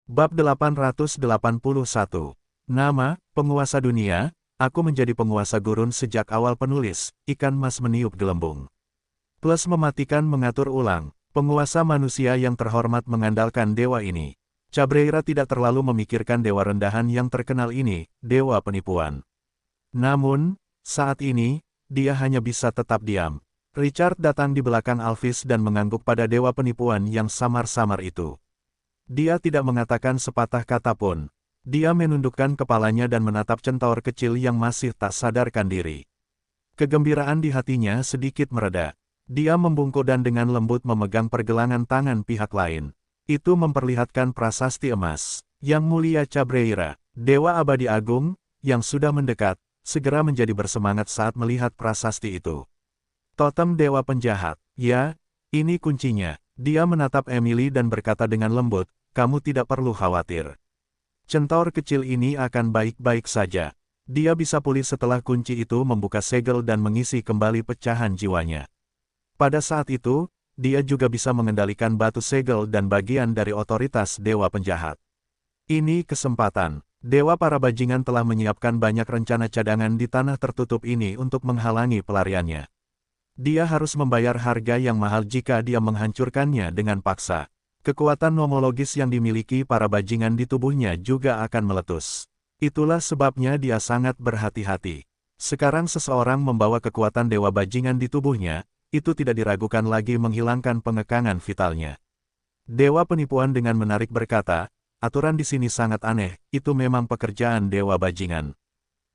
Bab 881. Nama, penguasa dunia, aku menjadi penguasa gurun sejak awal penulis, ikan mas meniup gelembung. Plus mematikan mengatur ulang, penguasa manusia yang terhormat mengandalkan dewa ini. Cabreira tidak terlalu memikirkan dewa rendahan yang terkenal ini, dewa penipuan. Namun, saat ini, dia hanya bisa tetap diam. Richard datang di belakang Alphys dan mengangguk pada dewa penipuan yang samar-samar itu. Dia tidak mengatakan sepatah kata pun. Dia menundukkan kepalanya dan menatap centaur kecil yang masih tak sadarkan diri. Kegembiraan di hatinya sedikit mereda. Dia membungkuk dan dengan lembut memegang pergelangan tangan pihak lain. Itu memperlihatkan prasasti emas. Yang mulia Cabreira, Dewa Abadi Agung, yang sudah mendekat, segera menjadi bersemangat saat melihat prasasti itu. Totem Dewa Penjahat, ya, ini kuncinya. Dia menatap Emily dan berkata dengan lembut, kamu tidak perlu khawatir. Centaur kecil ini akan baik-baik saja. Dia bisa pulih setelah kunci itu membuka segel dan mengisi kembali pecahan jiwanya. Pada saat itu, dia juga bisa mengendalikan batu segel dan bagian dari otoritas Dewa Penjahat. Ini kesempatan. Dewa para bajingan telah menyiapkan banyak rencana cadangan di tanah tertutup ini untuk menghalangi pelariannya. Dia harus membayar harga yang mahal jika dia menghancurkannya dengan paksa. Kekuatan nomologis yang dimiliki para bajingan di tubuhnya juga akan meletus. Itulah sebabnya dia sangat berhati-hati. Sekarang seseorang membawa kekuatan dewa bajingan di tubuhnya, itu tidak diragukan lagi menghilangkan pengekangan vitalnya. Dewa penipuan dengan menarik berkata, aturan di sini sangat aneh, itu memang pekerjaan dewa bajingan.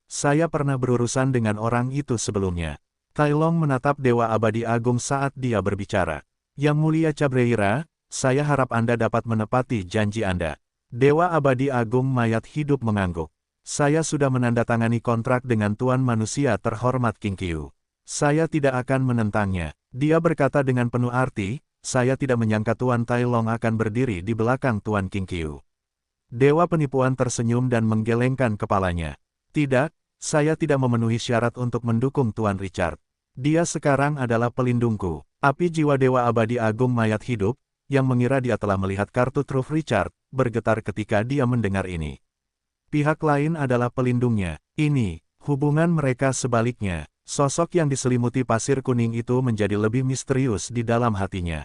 Saya pernah berurusan dengan orang itu sebelumnya. Tai Long menatap Dewa Abadi Agung saat dia berbicara. Yang mulia Cabreira, saya harap Anda dapat menepati janji Anda. Dewa Abadi Agung mayat hidup mengangguk. Saya sudah menandatangani kontrak dengan Tuan Manusia terhormat King Qiu. Saya tidak akan menentangnya. Dia berkata dengan penuh arti, saya tidak menyangka Tuan Tai Long akan berdiri di belakang Tuan King Qiu. Dewa penipuan tersenyum dan menggelengkan kepalanya. Tidak. Saya tidak memenuhi syarat untuk mendukung Tuan Richard. Dia sekarang adalah pelindungku. Api jiwa Dewa Abadi Agung mayat hidup, yang mengira dia telah melihat kartu truf Richard, bergetar ketika dia mendengar ini. Pihak lain adalah pelindungnya. Ini, hubungan mereka sebaliknya. Sosok yang diselimuti pasir kuning itu menjadi lebih misterius di dalam hatinya.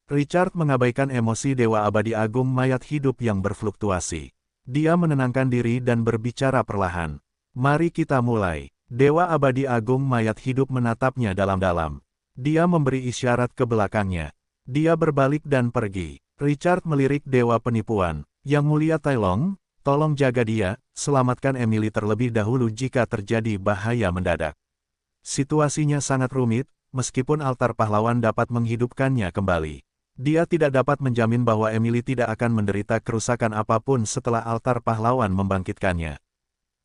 Richard mengabaikan emosi Dewa Abadi Agung mayat hidup yang berfluktuasi. Dia menenangkan diri dan berbicara perlahan. Mari kita mulai. Dewa Abadi Agung mayat hidup menatapnya dalam-dalam. Dia memberi isyarat ke belakangnya. Dia berbalik dan pergi. Richard melirik Dewa Penipuan. Yang mulia Tai Long, tolong jaga dia, selamatkan Emily terlebih dahulu jika terjadi bahaya mendadak. Situasinya sangat rumit, meskipun altar pahlawan dapat menghidupkannya kembali. Dia tidak dapat menjamin bahwa Emily tidak akan menderita kerusakan apapun setelah altar pahlawan membangkitkannya.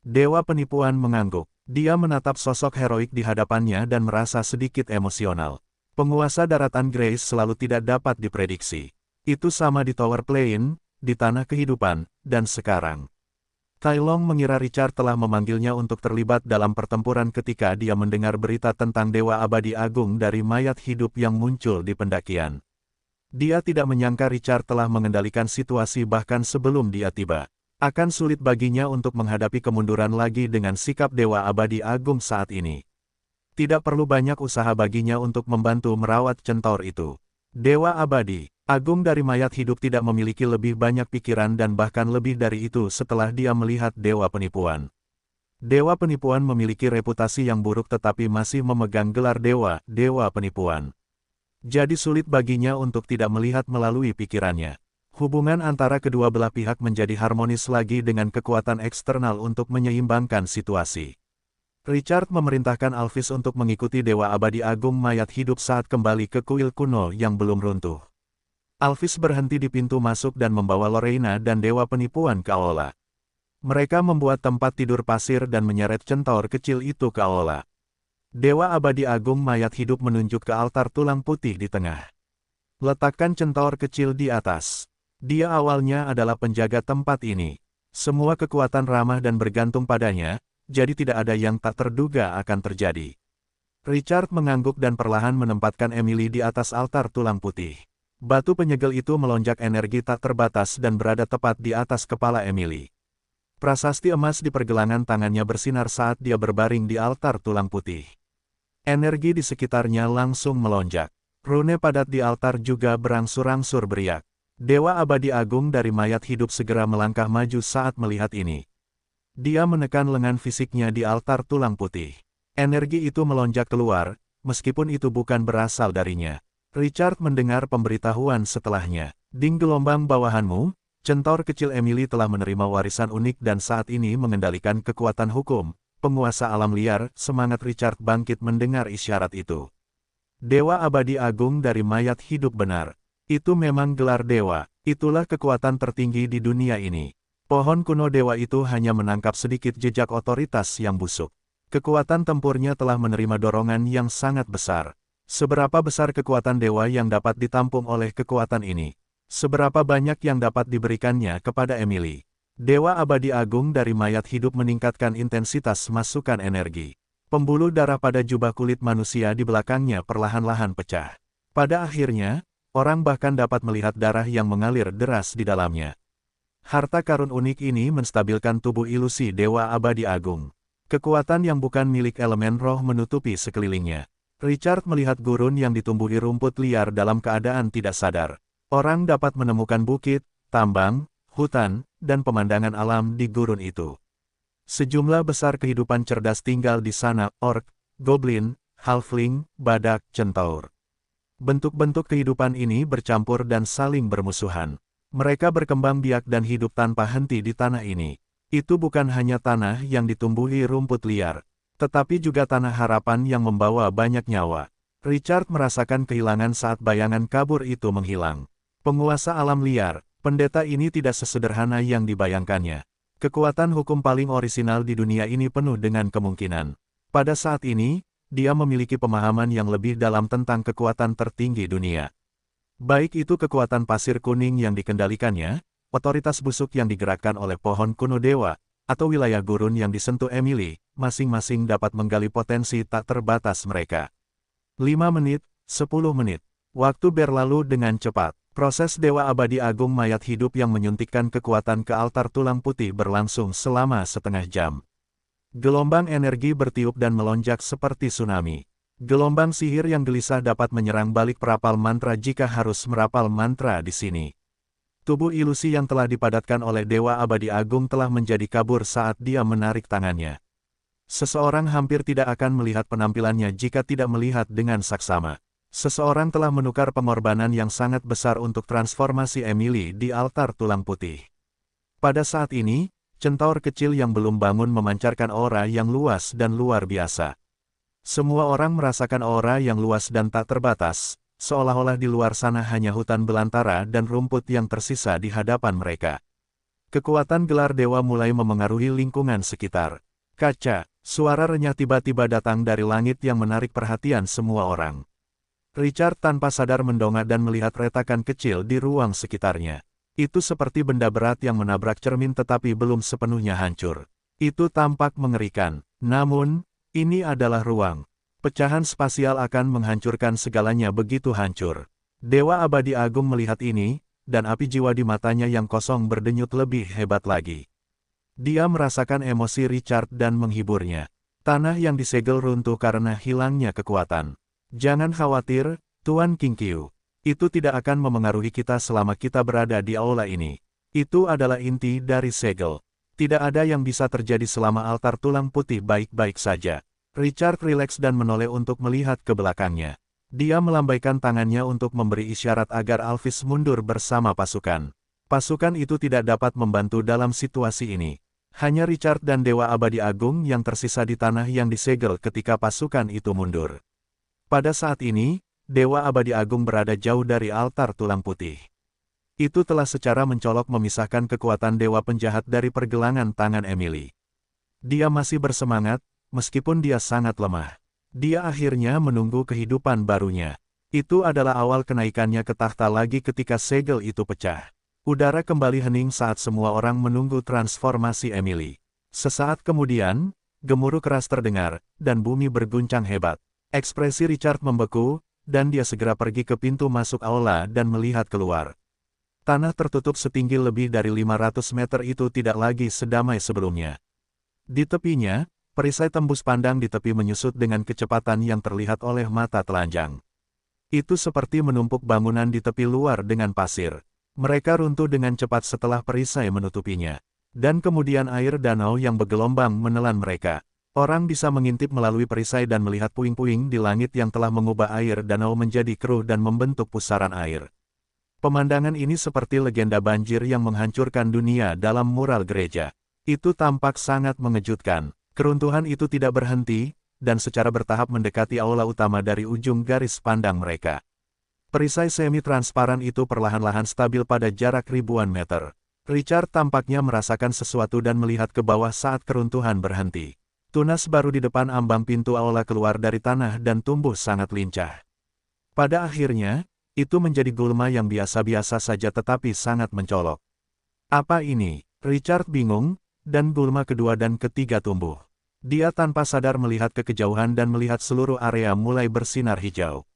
Dewa Penipuan mengangguk. Dia menatap sosok heroik di hadapannya dan merasa sedikit emosional. Penguasa daratan Grace selalu tidak dapat diprediksi. Itu sama di Tower Plain, di Tanah Kehidupan, dan sekarang. Tai Long mengira Richard telah memanggilnya untuk terlibat dalam pertempuran ketika dia mendengar berita tentang Dewa Abadi Agung dari mayat hidup yang muncul di pendakian. Dia tidak menyangka Richard telah mengendalikan situasi bahkan sebelum dia tiba. Akan sulit baginya untuk menghadapi kemunduran lagi dengan sikap Dewa Abadi Agung saat ini. Tidak perlu banyak usaha baginya untuk membantu merawat centaur itu. Dewa Abadi Agung dari mayat hidup tidak memiliki lebih banyak pikiran dan bahkan lebih dari itu setelah dia melihat Dewa Penipuan. Dewa Penipuan memiliki reputasi yang buruk tetapi masih memegang gelar Dewa Penipuan. Jadi sulit baginya untuk tidak melihat melalui pikirannya. Hubungan antara kedua belah pihak menjadi harmonis lagi dengan kekuatan eksternal untuk menyeimbangkan situasi. Richard memerintahkan Alphys untuk mengikuti Dewa Abadi Agung mayat hidup saat kembali ke kuil kuno yang belum runtuh. Alphys berhenti di pintu masuk dan membawa Lorena dan Dewa Penipuan ke aula. Mereka membuat tempat tidur pasir dan menyeret centaur kecil itu ke aula. Dewa Abadi Agung mayat hidup menunjuk ke altar tulang putih di tengah. Letakkan centaur kecil di atas. Dia awalnya adalah penjaga tempat ini. Semua kekuatan ramah dan bergantung padanya, jadi tidak ada yang tak terduga akan terjadi. Richard mengangguk dan perlahan menempatkan Emily di atas altar tulang putih. Batu penyegel itu melonjak energi tak terbatas dan berada tepat di atas kepala Emily. Prasasti emas di pergelangan tangannya bersinar saat dia berbaring di altar tulang putih. Energi di sekitarnya langsung melonjak. Rune padat di altar juga berangsur-angsur beriak. Dewa abadi agung dari mayat hidup segera melangkah maju saat melihat ini. Dia menekan lengan fisiknya di altar tulang putih. Energi itu melonjak keluar, meskipun itu bukan berasal darinya. Richard mendengar pemberitahuan setelahnya. Di gelombang bawahanmu, centaur kecil Emily telah menerima warisan unik dan saat ini mengendalikan kekuatan hukum, penguasa alam liar. Semangat Richard bangkit mendengar isyarat itu. Dewa abadi agung dari mayat hidup benar. Itu memang gelar dewa, itulah kekuatan tertinggi di dunia ini. Pohon kuno dewa itu hanya menangkap sedikit jejak otoritas yang busuk. Kekuatan tempurnya telah menerima dorongan yang sangat besar. Seberapa besar kekuatan dewa yang dapat ditampung oleh kekuatan ini? Seberapa banyak yang dapat diberikannya kepada Emily? Dewa abadi agung dari mayat hidup meningkatkan intensitas masukan energi. Pembuluh darah pada jubah kulit manusia di belakangnya perlahan-lahan pecah. Pada akhirnya, orang bahkan dapat melihat darah yang mengalir deras di dalamnya. Harta karun unik ini menstabilkan tubuh ilusi dewa abadi agung. Kekuatan yang bukan milik elemen roh menutupi sekelilingnya. Richard melihat gurun yang ditumbuhi rumput liar dalam keadaan tidak sadar. Orang dapat menemukan bukit, tambang, hutan, dan pemandangan alam di gurun itu. Sejumlah besar kehidupan cerdas tinggal di sana, orc, goblin, halfling, badak, centaur. Bentuk-bentuk kehidupan ini bercampur dan saling bermusuhan. Mereka berkembang biak dan hidup tanpa henti di tanah ini. Itu bukan hanya tanah yang ditumbuhi rumput liar, tetapi juga tanah harapan yang membawa banyak nyawa. Richard merasakan kehilangan saat bayangan kabur itu menghilang. Penguasa alam liar, pendeta ini tidak sesederhana yang dibayangkannya. Kekuatan hukum paling orisinal di dunia ini penuh dengan kemungkinan. Pada saat ini, dia memiliki pemahaman yang lebih dalam tentang kekuatan tertinggi dunia. Baik itu kekuatan pasir kuning yang dikendalikannya, otoritas busuk yang digerakkan oleh pohon kuno dewa, atau wilayah gurun yang disentuh Emily, masing-masing dapat menggali potensi tak terbatas mereka. 5 menit, 10 menit. Waktu berlalu dengan cepat. Proses Dewa Abadi Agung mayat hidup yang menyuntikkan kekuatan ke altar tulang putih berlangsung selama setengah jam. Gelombang energi bertiup dan melonjak seperti tsunami. Gelombang sihir yang gelisah dapat menyerang balik perapal mantra jika harus merapal mantra di sini. Tubuh ilusi yang telah dipadatkan oleh Dewa Abadi Agung telah menjadi kabur saat dia menarik tangannya. Seseorang hampir tidak akan melihat penampilannya jika tidak melihat dengan saksama. Seseorang telah menukar pengorbanan yang sangat besar untuk transformasi Emily di altar tulang putih. Pada saat ini, centaur kecil yang belum bangun memancarkan aura yang luas dan luar biasa. Semua orang merasakan aura yang luas dan tak terbatas. Seolah-olah di luar sana hanya hutan belantara dan rumput yang tersisa di hadapan mereka. Kekuatan gelar dewa mulai memengaruhi lingkungan sekitar. Kaca, suara renyah tiba-tiba datang dari langit yang menarik perhatian semua orang. Richard tanpa sadar mendongak dan melihat retakan kecil di ruang sekitarnya. Itu seperti benda berat yang menabrak cermin tetapi belum sepenuhnya hancur. Itu tampak mengerikan. Namun, ini adalah ruang. Pecahan spasial akan menghancurkan segalanya begitu hancur. Dewa Abadi Agung melihat ini, dan api jiwa di matanya yang kosong berdenyut lebih hebat lagi. Dia merasakan emosi Richard dan menghiburnya. Tanah yang disegel runtuh karena hilangnya kekuatan. Jangan khawatir, Tuan Qingqiu. Itu tidak akan memengaruhi kita selama kita berada di aula ini. Itu adalah inti dari segel. Tidak ada yang bisa terjadi selama altar tulang putih baik-baik saja. Richard rileks dan menoleh untuk melihat ke belakangnya. Dia melambaikan tangannya untuk memberi isyarat agar Alphys mundur bersama pasukan. Pasukan itu tidak dapat membantu dalam situasi ini. Hanya Richard dan Dewa Abadi Agung yang tersisa di tanah yang disegel ketika pasukan itu mundur. Pada saat ini, Dewa Abadi Agung berada jauh dari altar tulang putih. Itu telah secara mencolok memisahkan kekuatan Dewa Penjahat dari pergelangan tangan Emily. Dia masih bersemangat, meskipun dia sangat lemah. Dia akhirnya menunggu kehidupan barunya. Itu adalah awal kenaikannya ke takhta lagi ketika segel itu pecah. Udara kembali hening saat semua orang menunggu transformasi Emily. Sesaat kemudian, gemuruh keras terdengar, dan bumi berguncang hebat. Ekspresi Richard membeku, dan dia segera pergi ke pintu masuk aula dan melihat keluar. Tanah tertutup setinggi lebih dari 500 meter itu tidak lagi sedamai sebelumnya. Di tepinya, perisai tembus pandang di tepi menyusut dengan kecepatan yang terlihat oleh mata telanjang. Itu seperti menumpuk bangunan di tepi luar dengan pasir. Mereka runtuh dengan cepat setelah perisai menutupinya. Dan kemudian air danau yang bergelombang menelan mereka. Orang bisa mengintip melalui perisai dan melihat puing-puing di langit yang telah mengubah air danau menjadi keruh dan membentuk pusaran air. Pemandangan ini seperti legenda banjir yang menghancurkan dunia dalam mural gereja. Itu tampak sangat mengejutkan. Keruntuhan itu tidak berhenti, dan secara bertahap mendekati aula utama dari ujung garis pandang mereka. Perisai semi-transparan itu perlahan-lahan stabil pada jarak ribuan meter. Richard tampaknya merasakan sesuatu dan melihat ke bawah saat keruntuhan berhenti. Tunas baru di depan ambang pintu aula keluar dari tanah dan tumbuh sangat lincah. Pada akhirnya, itu menjadi gulma yang biasa-biasa saja tetapi sangat mencolok. Apa ini? Richard bingung, dan gulma kedua dan ketiga tumbuh. Dia tanpa sadar melihat ke kejauhan dan melihat seluruh area mulai bersinar hijau.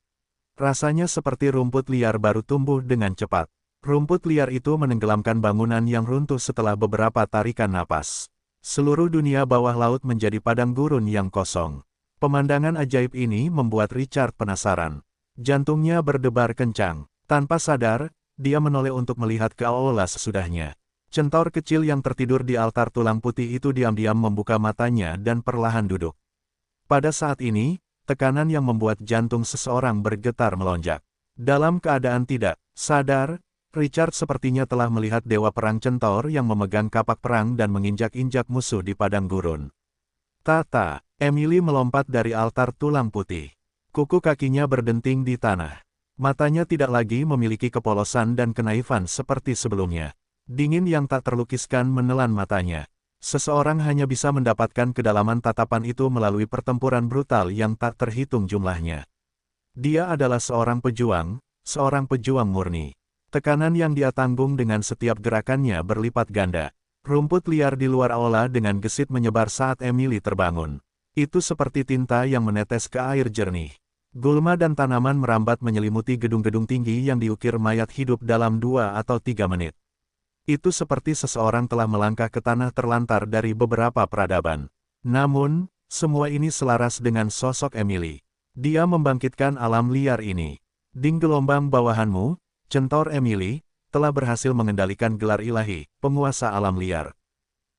Rasanya seperti rumput liar baru tumbuh dengan cepat. Rumput liar itu menenggelamkan bangunan yang runtuh setelah beberapa tarikan napas. Seluruh dunia bawah laut menjadi padang gurun yang kosong. Pemandangan ajaib ini membuat Richard penasaran. Jantungnya berdebar kencang. Tanpa sadar, dia menoleh untuk melihat ke aula sesudahnya. Centaur kecil yang tertidur di altar tulang putih itu diam-diam membuka matanya dan perlahan duduk. Pada saat ini, tekanan yang membuat jantung seseorang bergetar melonjak. Dalam keadaan tidak sadar, Richard sepertinya telah melihat dewa perang centaur yang memegang kapak perang dan menginjak-injak musuh di padang gurun. Tata, Emily melompat dari altar tulang putih. Kuku kakinya berdenting di tanah. Matanya tidak lagi memiliki kepolosan dan kenaifan seperti sebelumnya. Dingin yang tak terlukiskan menelan matanya. Seseorang hanya bisa mendapatkan kedalaman tatapan itu melalui pertempuran brutal yang tak terhitung jumlahnya. Dia adalah seorang pejuang murni. Tekanan yang dia tanggung dengan setiap gerakannya berlipat ganda. Rumput liar di luar aula dengan gesit menyebar saat Emily terbangun. Itu seperti tinta yang menetes ke air jernih. Gulma dan tanaman merambat menyelimuti gedung-gedung tinggi yang diukir mayat hidup dalam 2 atau 3 menit. Itu seperti seseorang telah melangkah ke tanah terlantar dari beberapa peradaban. Namun, semua ini selaras dengan sosok Emily. Dia membangkitkan alam liar ini. Di gelombang bawahanmu, Centaur Emily, telah berhasil mengendalikan gelar ilahi, penguasa alam liar.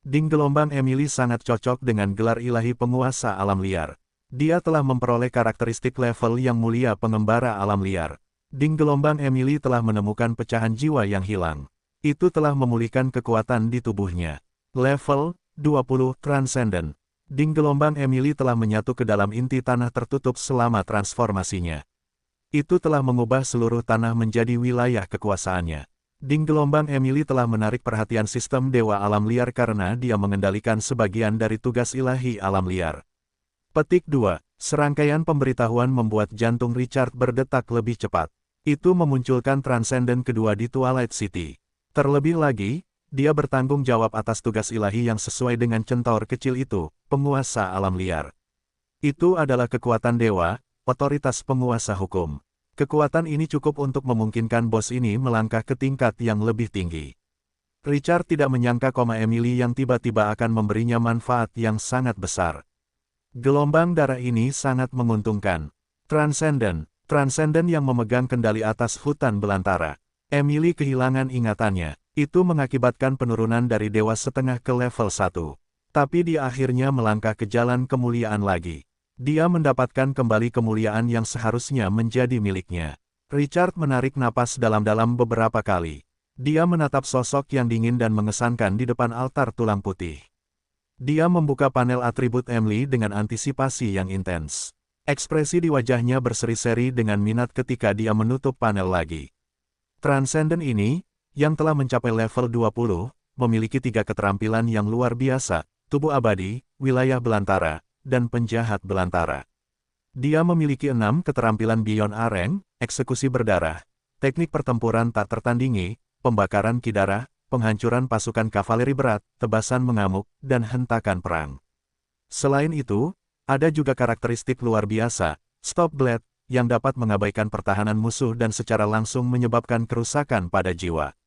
Di gelombang Emily sangat cocok dengan gelar ilahi penguasa alam liar. Dia telah memperoleh karakteristik level yang mulia pengembara alam liar. Di gelombang Emily telah menemukan pecahan jiwa yang hilang. Itu telah memulihkan kekuatan di tubuhnya. Level 20 Transcendent. Di gelombang Emily telah menyatu ke dalam inti tanah tertutup selama transformasinya. Itu telah mengubah seluruh tanah menjadi wilayah kekuasaannya. Di gelombang Emily telah menarik perhatian sistem dewa alam liar karena dia mengendalikan sebagian dari tugas ilahi alam liar. Petik 2. Serangkaian pemberitahuan membuat jantung Richard berdetak lebih cepat. Itu memunculkan transenden kedua di Twilight City. Terlebih lagi, dia bertanggung jawab atas tugas ilahi yang sesuai dengan centaur kecil itu, penguasa alam liar. Itu adalah kekuatan dewa, otoritas penguasa hukum. Kekuatan ini cukup untuk memungkinkan bos ini melangkah ke tingkat yang lebih tinggi. Richard tidak menyangka Emily yang tiba-tiba akan memberinya manfaat yang sangat besar. Gelombang darah ini sangat menguntungkan. Transenden yang memegang kendali atas hutan belantara. Emily kehilangan ingatannya. Itu mengakibatkan penurunan dari dewa setengah ke level 1. Tapi dia akhirnya melangkah ke jalan kemuliaan lagi. Dia mendapatkan kembali kemuliaan yang seharusnya menjadi miliknya. Richard menarik napas dalam-dalam beberapa kali. Dia menatap sosok yang dingin dan mengesankan di depan altar tulang putih. Dia membuka panel atribut Emily dengan antisipasi yang intens. Ekspresi di wajahnya berseri-seri dengan minat ketika dia menutup panel lagi. Transcendent ini, yang telah mencapai level 20, memiliki 3 keterampilan yang luar biasa, tubuh abadi, wilayah belantara, dan penjahat belantara. Dia memiliki 6 keterampilan Beyond Areng, eksekusi berdarah, teknik pertempuran tak tertandingi, pembakaran kidara, penghancuran pasukan kavaleri berat, tebasan mengamuk, dan hentakan perang. Selain itu, ada juga karakteristik luar biasa, Stop Blade, yang dapat mengabaikan pertahanan musuh dan secara langsung menyebabkan kerusakan pada jiwa.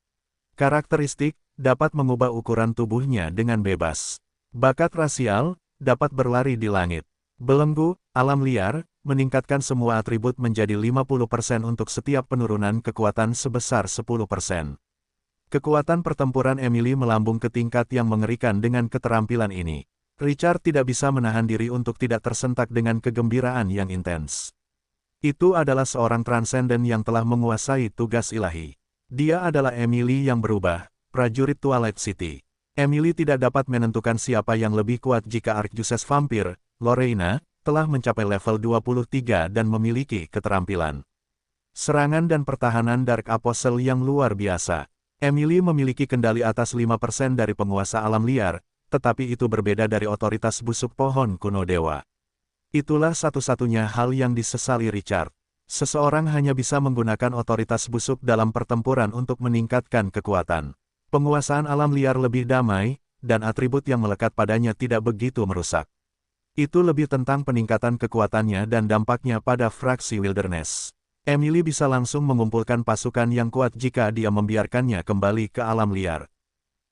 Karakteristik, dapat mengubah ukuran tubuhnya dengan bebas. Bakat rasial, dapat berlari di langit. Belenggu, alam liar, meningkatkan semua atribut menjadi 50% untuk setiap penurunan kekuatan sebesar 10%. Kekuatan pertempuran Emily melambung ke tingkat yang mengerikan dengan keterampilan ini. Richard tidak bisa menahan diri untuk tidak tersentak dengan kegembiraan yang intens. Itu adalah seorang transenden yang telah menguasai tugas ilahi. Dia adalah Emily yang berubah, prajurit Twilight City. Emily tidak dapat menentukan siapa yang lebih kuat jika Archduchess Vampir, Lorraine, telah mencapai level 23 dan memiliki keterampilan serangan dan pertahanan Dark Apostle yang luar biasa. Emily memiliki kendali atas 5% dari penguasa alam liar, tetapi itu berbeda dari otoritas busuk pohon kuno dewa. Itulah satu-satunya hal yang disesali Richard. Seseorang hanya bisa menggunakan otoritas busuk dalam pertempuran untuk meningkatkan kekuatan. Penguasaan alam liar lebih damai, dan atribut yang melekat padanya tidak begitu merusak. Itu lebih tentang peningkatan kekuatannya dan dampaknya pada fraksi Wilderness. Emily bisa langsung mengumpulkan pasukan yang kuat jika dia membiarkannya kembali ke alam liar.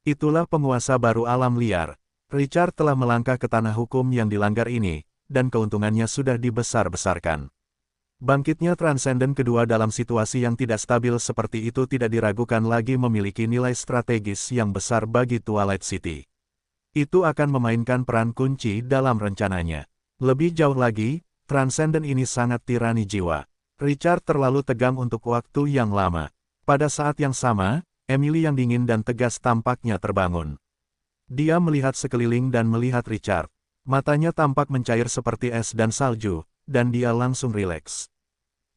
Itulah penguasa baru alam liar. Richard telah melangkah ke tanah hukum yang dilanggar ini, dan keuntungannya sudah dibesar-besarkan. Bangkitnya transenden kedua dalam situasi yang tidak stabil seperti itu tidak diragukan lagi memiliki nilai strategis yang besar bagi Twilight City. Itu akan memainkan peran kunci dalam rencananya. Lebih jauh lagi, transenden ini sangat tirani jiwa. Richard terlalu tegang untuk waktu yang lama. Pada saat yang sama, Emily yang dingin dan tegas tampaknya terbangun. Dia melihat sekeliling dan melihat Richard. Matanya tampak mencair seperti es dan salju, dan dia langsung rileks.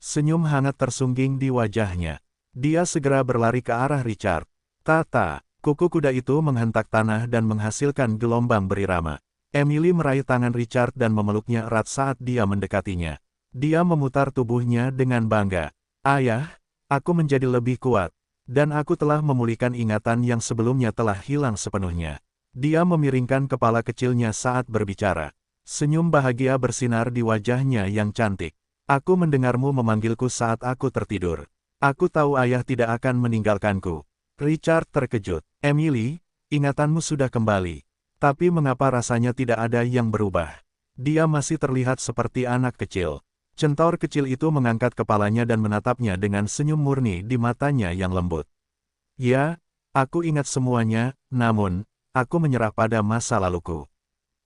Senyum hangat tersungging di wajahnya. Dia segera berlari ke arah Richard. Tata, kuku kuda itu menghentak tanah dan menghasilkan gelombang berirama. Emily meraih tangan Richard dan memeluknya erat saat dia mendekatinya. Dia memutar tubuhnya dengan bangga. Ayah, aku menjadi lebih kuat, dan aku telah memulihkan ingatan yang sebelumnya telah hilang sepenuhnya. Dia memiringkan kepala kecilnya saat berbicara. Senyum bahagia bersinar di wajahnya yang cantik. Aku mendengarmu memanggilku saat aku tertidur. Aku tahu ayah tidak akan meninggalkanku. Richard terkejut. Emily, ingatanmu sudah kembali. Tapi mengapa rasanya tidak ada yang berubah? Dia masih terlihat seperti anak kecil. Centaur kecil itu mengangkat kepalanya dan menatapnya dengan senyum murni di matanya yang lembut. Ya, aku ingat semuanya, namun, aku menyerah pada masa laluku.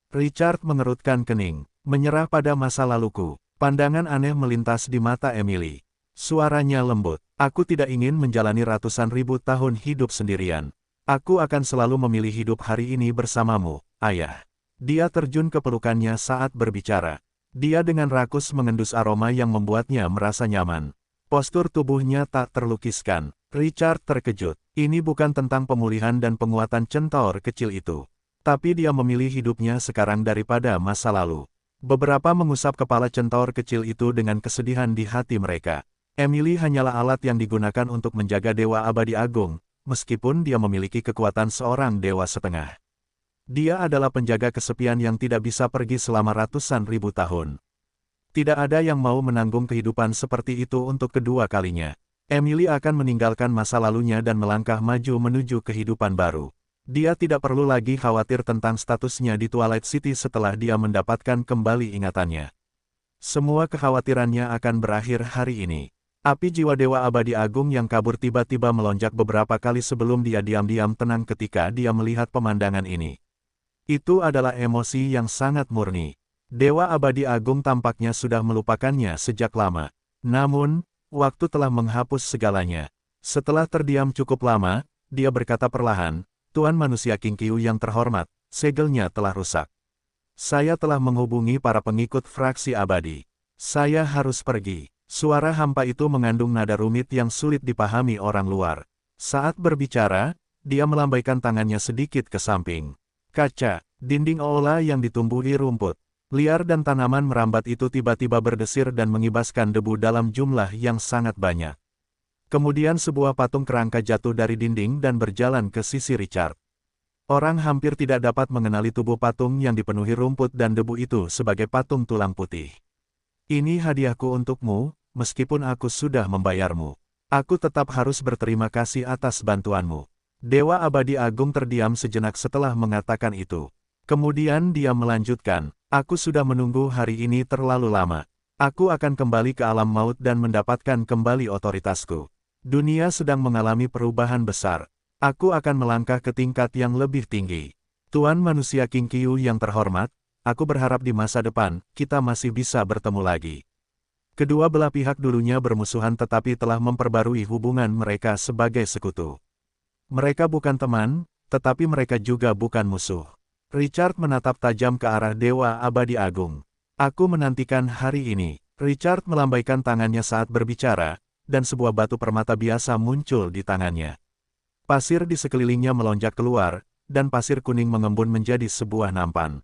Richard mengerutkan kening. Menyerah pada masa laluku. Pandangan aneh melintas di mata Emily. Suaranya lembut. Aku tidak ingin menjalani ratusan ribu tahun hidup sendirian. Aku akan selalu memilih hidup hari ini bersamamu, ayah. Dia terjun ke pelukannya saat berbicara. Dia dengan rakus mengendus aroma yang membuatnya merasa nyaman. Postur tubuhnya tak terlukiskan. Richard terkejut. Ini bukan tentang pemulihan dan penguatan centaur kecil itu. Tapi dia memilih hidupnya sekarang daripada masa lalu. Beberapa mengusap kepala centaur kecil itu dengan kesedihan di hati mereka. Emily hanyalah alat yang digunakan untuk menjaga Dewa Abadi Agung, meskipun dia memiliki kekuatan seorang dewa setengah. Dia adalah penjaga kesepian yang tidak bisa pergi selama ratusan ribu tahun. Tidak ada yang mau menanggung kehidupan seperti itu untuk kedua kalinya. Emily akan meninggalkan masa lalunya dan melangkah maju menuju kehidupan baru. Dia tidak perlu lagi khawatir tentang statusnya di Twilight City setelah dia mendapatkan kembali ingatannya. Semua kekhawatirannya akan berakhir hari ini. Api jiwa Dewa Abadi Agung yang kabur tiba-tiba melonjak beberapa kali sebelum dia diam-diam tenang ketika dia melihat pemandangan ini. Itu adalah emosi yang sangat murni. Dewa Abadi Agung tampaknya sudah melupakannya sejak lama. Namun, waktu telah menghapus segalanya. Setelah terdiam cukup lama, dia berkata perlahan, Tuan manusia Kingqiu yang terhormat, segelnya telah rusak. Saya telah menghubungi para pengikut fraksi abadi. Saya harus pergi. Suara hampa itu mengandung nada rumit yang sulit dipahami orang luar. Saat berbicara, dia melambaikan tangannya sedikit ke samping. Kaca, dinding aula yang ditumbuhi rumput liar dan tanaman merambat itu tiba-tiba berdesir dan mengibaskan debu dalam jumlah yang sangat banyak. Kemudian sebuah patung kerangka jatuh dari dinding dan berjalan ke sisi Richard. Orang hampir tidak dapat mengenali tubuh patung yang dipenuhi rumput dan debu itu sebagai patung tulang putih. Ini hadiahku untukmu, meskipun aku sudah membayarmu. Aku tetap harus berterima kasih atas bantuanmu. Dewa Abadi Agung terdiam sejenak setelah mengatakan itu. Kemudian dia melanjutkan, aku sudah menunggu hari ini terlalu lama. Aku akan kembali ke alam maut dan mendapatkan kembali otoritasku. Dunia sedang mengalami perubahan besar. Aku akan melangkah ke tingkat yang lebih tinggi. Tuan manusia King Qiu yang terhormat, aku berharap di masa depan, kita masih bisa bertemu lagi. Kedua belah pihak dulunya bermusuhan tetapi telah memperbarui hubungan mereka sebagai sekutu. Mereka bukan teman, tetapi mereka juga bukan musuh. Richard menatap tajam ke arah Dewa Abadi Agung. Aku menantikan hari ini. Richard melambaikan tangannya saat berbicara, dan sebuah batu permata biasa muncul di tangannya. Pasir di sekelilingnya melonjak keluar, dan pasir kuning mengembun menjadi sebuah nampan.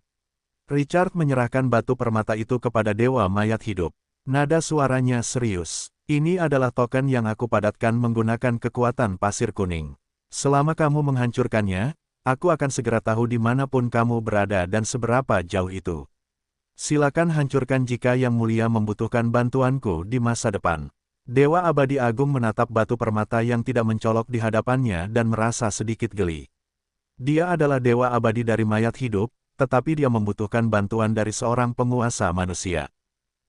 Richard menyerahkan batu permata itu kepada Dewa Mayat Hidup. Nada suaranya serius. Ini adalah token yang aku padatkan menggunakan kekuatan pasir kuning. Selama kamu menghancurkannya, aku akan segera tahu di manapun kamu berada dan seberapa jauh itu. Silakan hancurkan jika Yang Mulia membutuhkan bantuanku di masa depan. Dewa Abadi Agung menatap batu permata yang tidak mencolok di hadapannya dan merasa sedikit geli. Dia adalah Dewa Abadi dari mayat hidup, tetapi dia membutuhkan bantuan dari seorang penguasa manusia.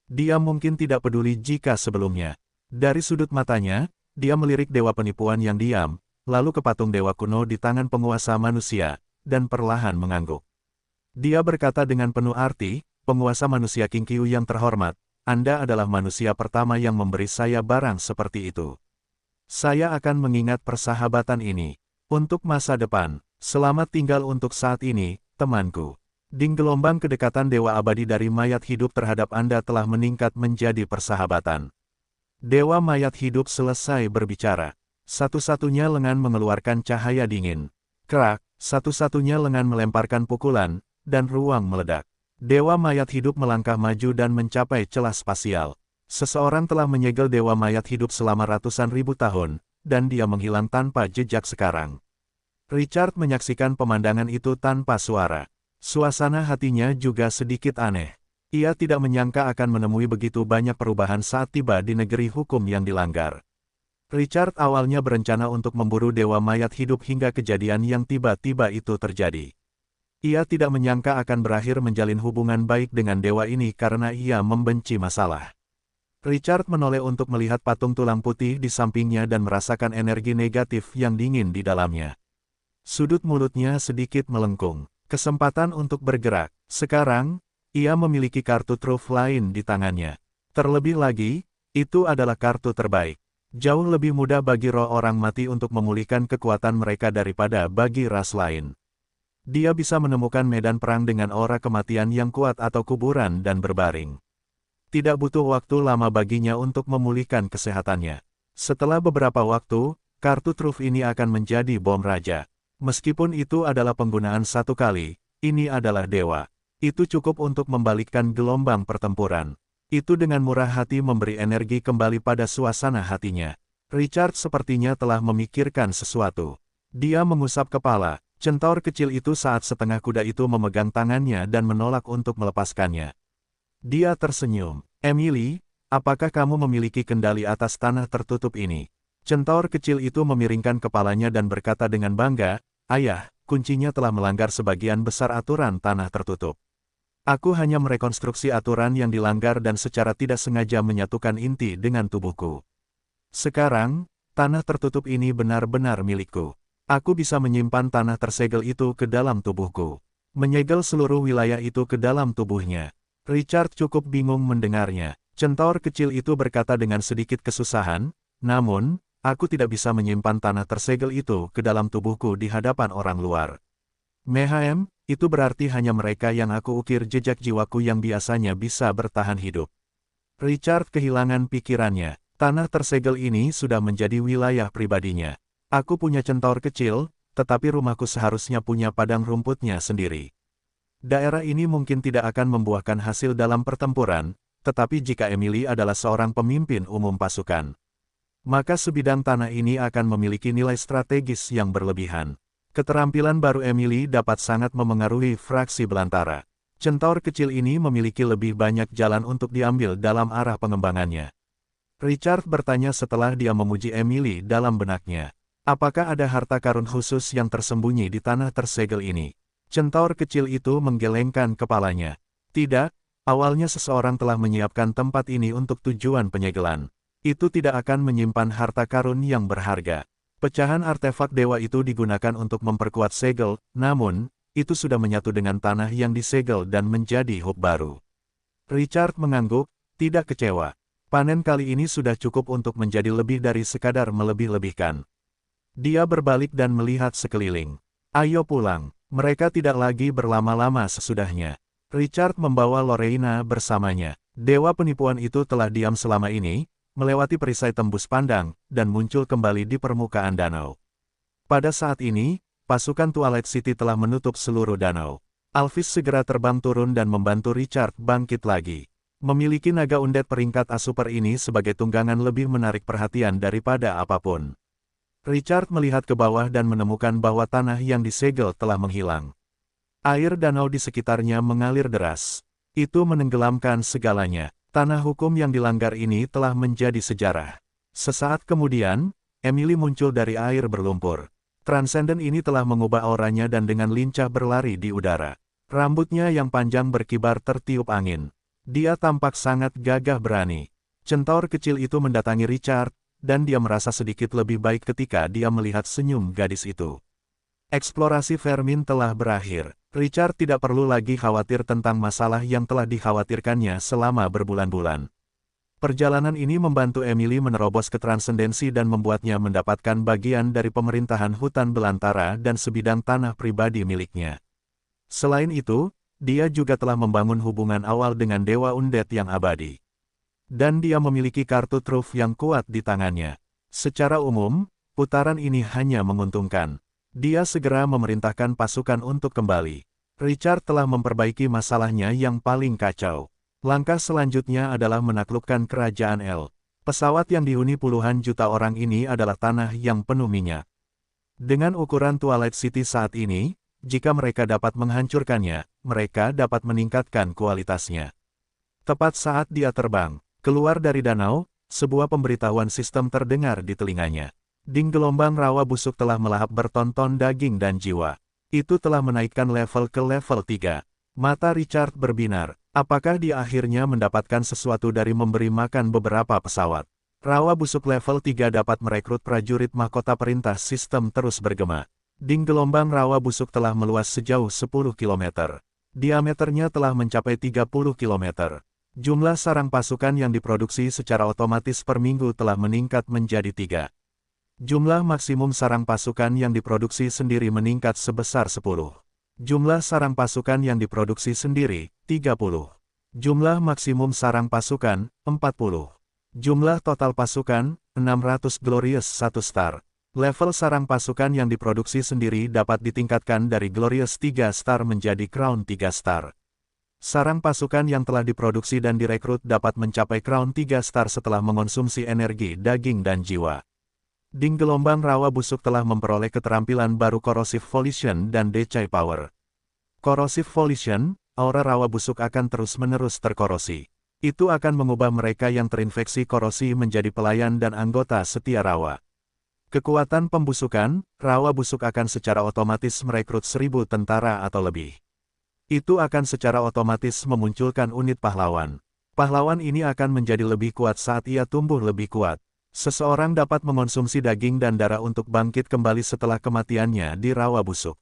Dia mungkin tidak peduli jika sebelumnya. Dari sudut matanya, dia melirik dewa penipuan yang diam, lalu ke patung dewa kuno di tangan penguasa manusia, dan perlahan mengangguk. Dia berkata dengan penuh arti, penguasa manusia King Qiu yang terhormat, Anda adalah manusia pertama yang memberi saya barang seperti itu. Saya akan mengingat persahabatan ini. Untuk masa depan, selamat tinggal untuk saat ini, temanku. Ding gelombang kedekatan Dewa Abadi dari mayat hidup terhadap Anda telah meningkat menjadi persahabatan. Dewa mayat hidup selesai berbicara. Satu-satunya lengan mengeluarkan cahaya dingin. Krak, satu-satunya lengan melemparkan pukulan, dan ruang meledak. Dewa mayat hidup melangkah maju dan mencapai celah spasial. Seseorang telah menyegel dewa mayat hidup selama ratusan ribu tahun, dan dia menghilang tanpa jejak sekarang. Richard menyaksikan pemandangan itu tanpa suara. Suasana hatinya juga sedikit aneh. Ia tidak menyangka akan menemui begitu banyak perubahan saat tiba di negeri hukum yang dilanggar. Richard awalnya berencana untuk memburu dewa mayat hidup hingga kejadian yang tiba-tiba itu terjadi. Ia tidak menyangka akan berakhir menjalin hubungan baik dengan dewa ini karena ia membenci masalah. Richard menoleh untuk melihat patung tulang putih di sampingnya dan merasakan energi negatif yang dingin di dalamnya. Sudut mulutnya sedikit melengkung. Kesempatan untuk bergerak. Sekarang, ia memiliki kartu truf lain di tangannya. Terlebih lagi, itu adalah kartu terbaik. Jauh lebih mudah bagi roh orang mati untuk memulihkan kekuatan mereka daripada bagi ras lain. Dia bisa menemukan medan perang dengan aura kematian yang kuat atau kuburan dan berbaring. Tidak butuh waktu lama baginya untuk memulihkan kesehatannya. Setelah beberapa waktu, kartu truf ini akan menjadi bom raja. Meskipun itu adalah penggunaan satu kali, ini adalah dewa. Itu cukup untuk membalikkan gelombang pertempuran. Itu dengan murah hati memberi energi kembali pada suasana hatinya. Richard sepertinya telah memikirkan sesuatu. Dia mengusap kepala. Centaur kecil itu saat setengah kuda itu memegang tangannya dan menolak untuk melepaskannya. Dia tersenyum. Emily, apakah kamu memiliki kendali atas tanah tertutup ini? Centaur kecil itu memiringkan kepalanya dan berkata dengan bangga, Ayah, kuncinya telah melanggar sebagian besar aturan tanah tertutup. Aku hanya merekonstruksi aturan yang dilanggar dan secara tidak sengaja menyatukan inti dengan tubuhku. Sekarang, tanah tertutup ini benar-benar milikku. Aku bisa menyimpan tanah tersegel itu ke dalam tubuhku. Menyegel seluruh wilayah itu ke dalam tubuhnya. Richard cukup bingung mendengarnya. Centaur kecil itu berkata dengan sedikit kesusahan, namun, aku tidak bisa menyimpan tanah tersegel itu ke dalam tubuhku di hadapan orang luar. Mehem, itu berarti hanya mereka yang aku ukir jejak jiwaku yang biasanya bisa bertahan hidup. Richard kehilangan pikirannya. Tanah tersegel ini sudah menjadi wilayah pribadinya. Aku punya centaur kecil, tetapi rumahku seharusnya punya padang rumputnya sendiri. Daerah ini mungkin tidak akan membuahkan hasil dalam pertempuran, tetapi jika Emily adalah seorang pemimpin umum pasukan, maka sebidang tanah ini akan memiliki nilai strategis yang berlebihan. Keterampilan baru Emily dapat sangat memengaruhi fraksi belantara. Centaur kecil ini memiliki lebih banyak jalan untuk diambil dalam arah pengembangannya. Richard bertanya setelah dia memuji Emily dalam benaknya. Apakah ada harta karun khusus yang tersembunyi di tanah tersegel ini? Centaur kecil itu menggelengkan kepalanya. Tidak, awalnya seseorang telah menyiapkan tempat ini untuk tujuan penyegelan. Itu tidak akan menyimpan harta karun yang berharga. Pecahan artefak dewa itu digunakan untuk memperkuat segel, namun, itu sudah menyatu dengan tanah yang disegel dan menjadi hub baru. Richard mengangguk, tidak kecewa. Panen kali ini sudah cukup untuk menjadi lebih dari sekadar melebih-lebihkan. Dia berbalik dan melihat sekeliling. Ayo pulang, mereka tidak lagi berlama-lama sesudahnya. Richard membawa Lorena bersamanya. Dewa penipuan itu telah diam selama ini, melewati perisai tembus pandang, dan muncul kembali di permukaan danau. Pada saat ini, pasukan Twilight City telah menutup seluruh danau. Alphys segera terbang turun dan membantu Richard bangkit lagi. Memiliki naga undead peringkat A super ini sebagai tunggangan lebih menarik perhatian daripada apapun. Richard melihat ke bawah dan menemukan bahwa tanah yang disegel telah menghilang. Air danau di sekitarnya mengalir deras. Itu menenggelamkan segalanya. Tanah hukum yang dilanggar ini telah menjadi sejarah. Sesaat kemudian, Emily muncul dari air berlumpur. Transcendent ini telah mengubah auranya dan dengan lincah berlari di udara. Rambutnya yang panjang berkibar tertiup angin. Dia tampak sangat gagah berani. Centaur kecil itu mendatangi Richard, dan dia merasa sedikit lebih baik ketika dia melihat senyum gadis itu. Eksplorasi Vermin telah berakhir. Richard tidak perlu lagi khawatir tentang masalah yang telah dikhawatirkannya selama berbulan-bulan. Perjalanan ini membantu Emily menerobos ke transendensi dan membuatnya mendapatkan bagian dari pemerintahan hutan belantara dan sebidang tanah pribadi miliknya. Selain itu, dia juga telah membangun hubungan awal dengan Dewa Undead yang abadi. Dan dia memiliki kartu truf yang kuat di tangannya. Secara umum, putaran ini hanya menguntungkan. Dia segera memerintahkan pasukan untuk kembali. Richard telah memperbaiki masalahnya yang paling kacau. Langkah selanjutnya adalah menaklukkan kerajaan El. Pesawat yang dihuni puluhan juta orang ini adalah tanah yang penuh minyak. Dengan ukuran Twilight City saat ini, jika mereka dapat menghancurkannya, mereka dapat meningkatkan kualitasnya. Tepat saat dia terbang keluar dari danau, sebuah pemberitahuan sistem terdengar di telinganya. Ding gelombang rawa busuk telah melahap bertonton daging dan jiwa. Itu telah menaikkan level ke level 3. Mata Richard berbinar. Apakah dia akhirnya mendapatkan sesuatu dari memberi makan beberapa pesawat? Rawa busuk level 3 dapat merekrut prajurit mahkota perintah sistem terus bergema. Ding gelombang rawa busuk telah meluas sejauh 10 km. Diameternya telah mencapai 30 km. Jumlah sarang pasukan yang diproduksi secara otomatis per minggu telah meningkat menjadi 3. Jumlah maksimum sarang pasukan yang diproduksi sendiri meningkat sebesar 10. Jumlah sarang pasukan yang diproduksi sendiri, 30. Jumlah maksimum sarang pasukan, 40. Jumlah total pasukan, 600 Glorious 1 star. Level sarang pasukan yang diproduksi sendiri dapat ditingkatkan dari Glorious 3 star menjadi Crown 3 star. Sarang pasukan yang telah diproduksi dan direkrut dapat mencapai Crown 3 star setelah mengonsumsi energi, daging dan jiwa. Ding gelombang rawa busuk telah memperoleh keterampilan baru Corrosive Volition dan Decay Power. Corrosive Volition, aura rawa busuk akan terus-menerus terkorosi. Itu akan mengubah mereka yang terinfeksi korosi menjadi pelayan dan anggota setia rawa. Kekuatan pembusukan, rawa busuk akan secara otomatis merekrut 1000 tentara atau lebih. Itu akan secara otomatis memunculkan unit pahlawan. Pahlawan ini akan menjadi lebih kuat saat ia tumbuh lebih kuat. Seseorang dapat mengonsumsi daging dan darah untuk bangkit kembali setelah kematiannya di rawa busuk.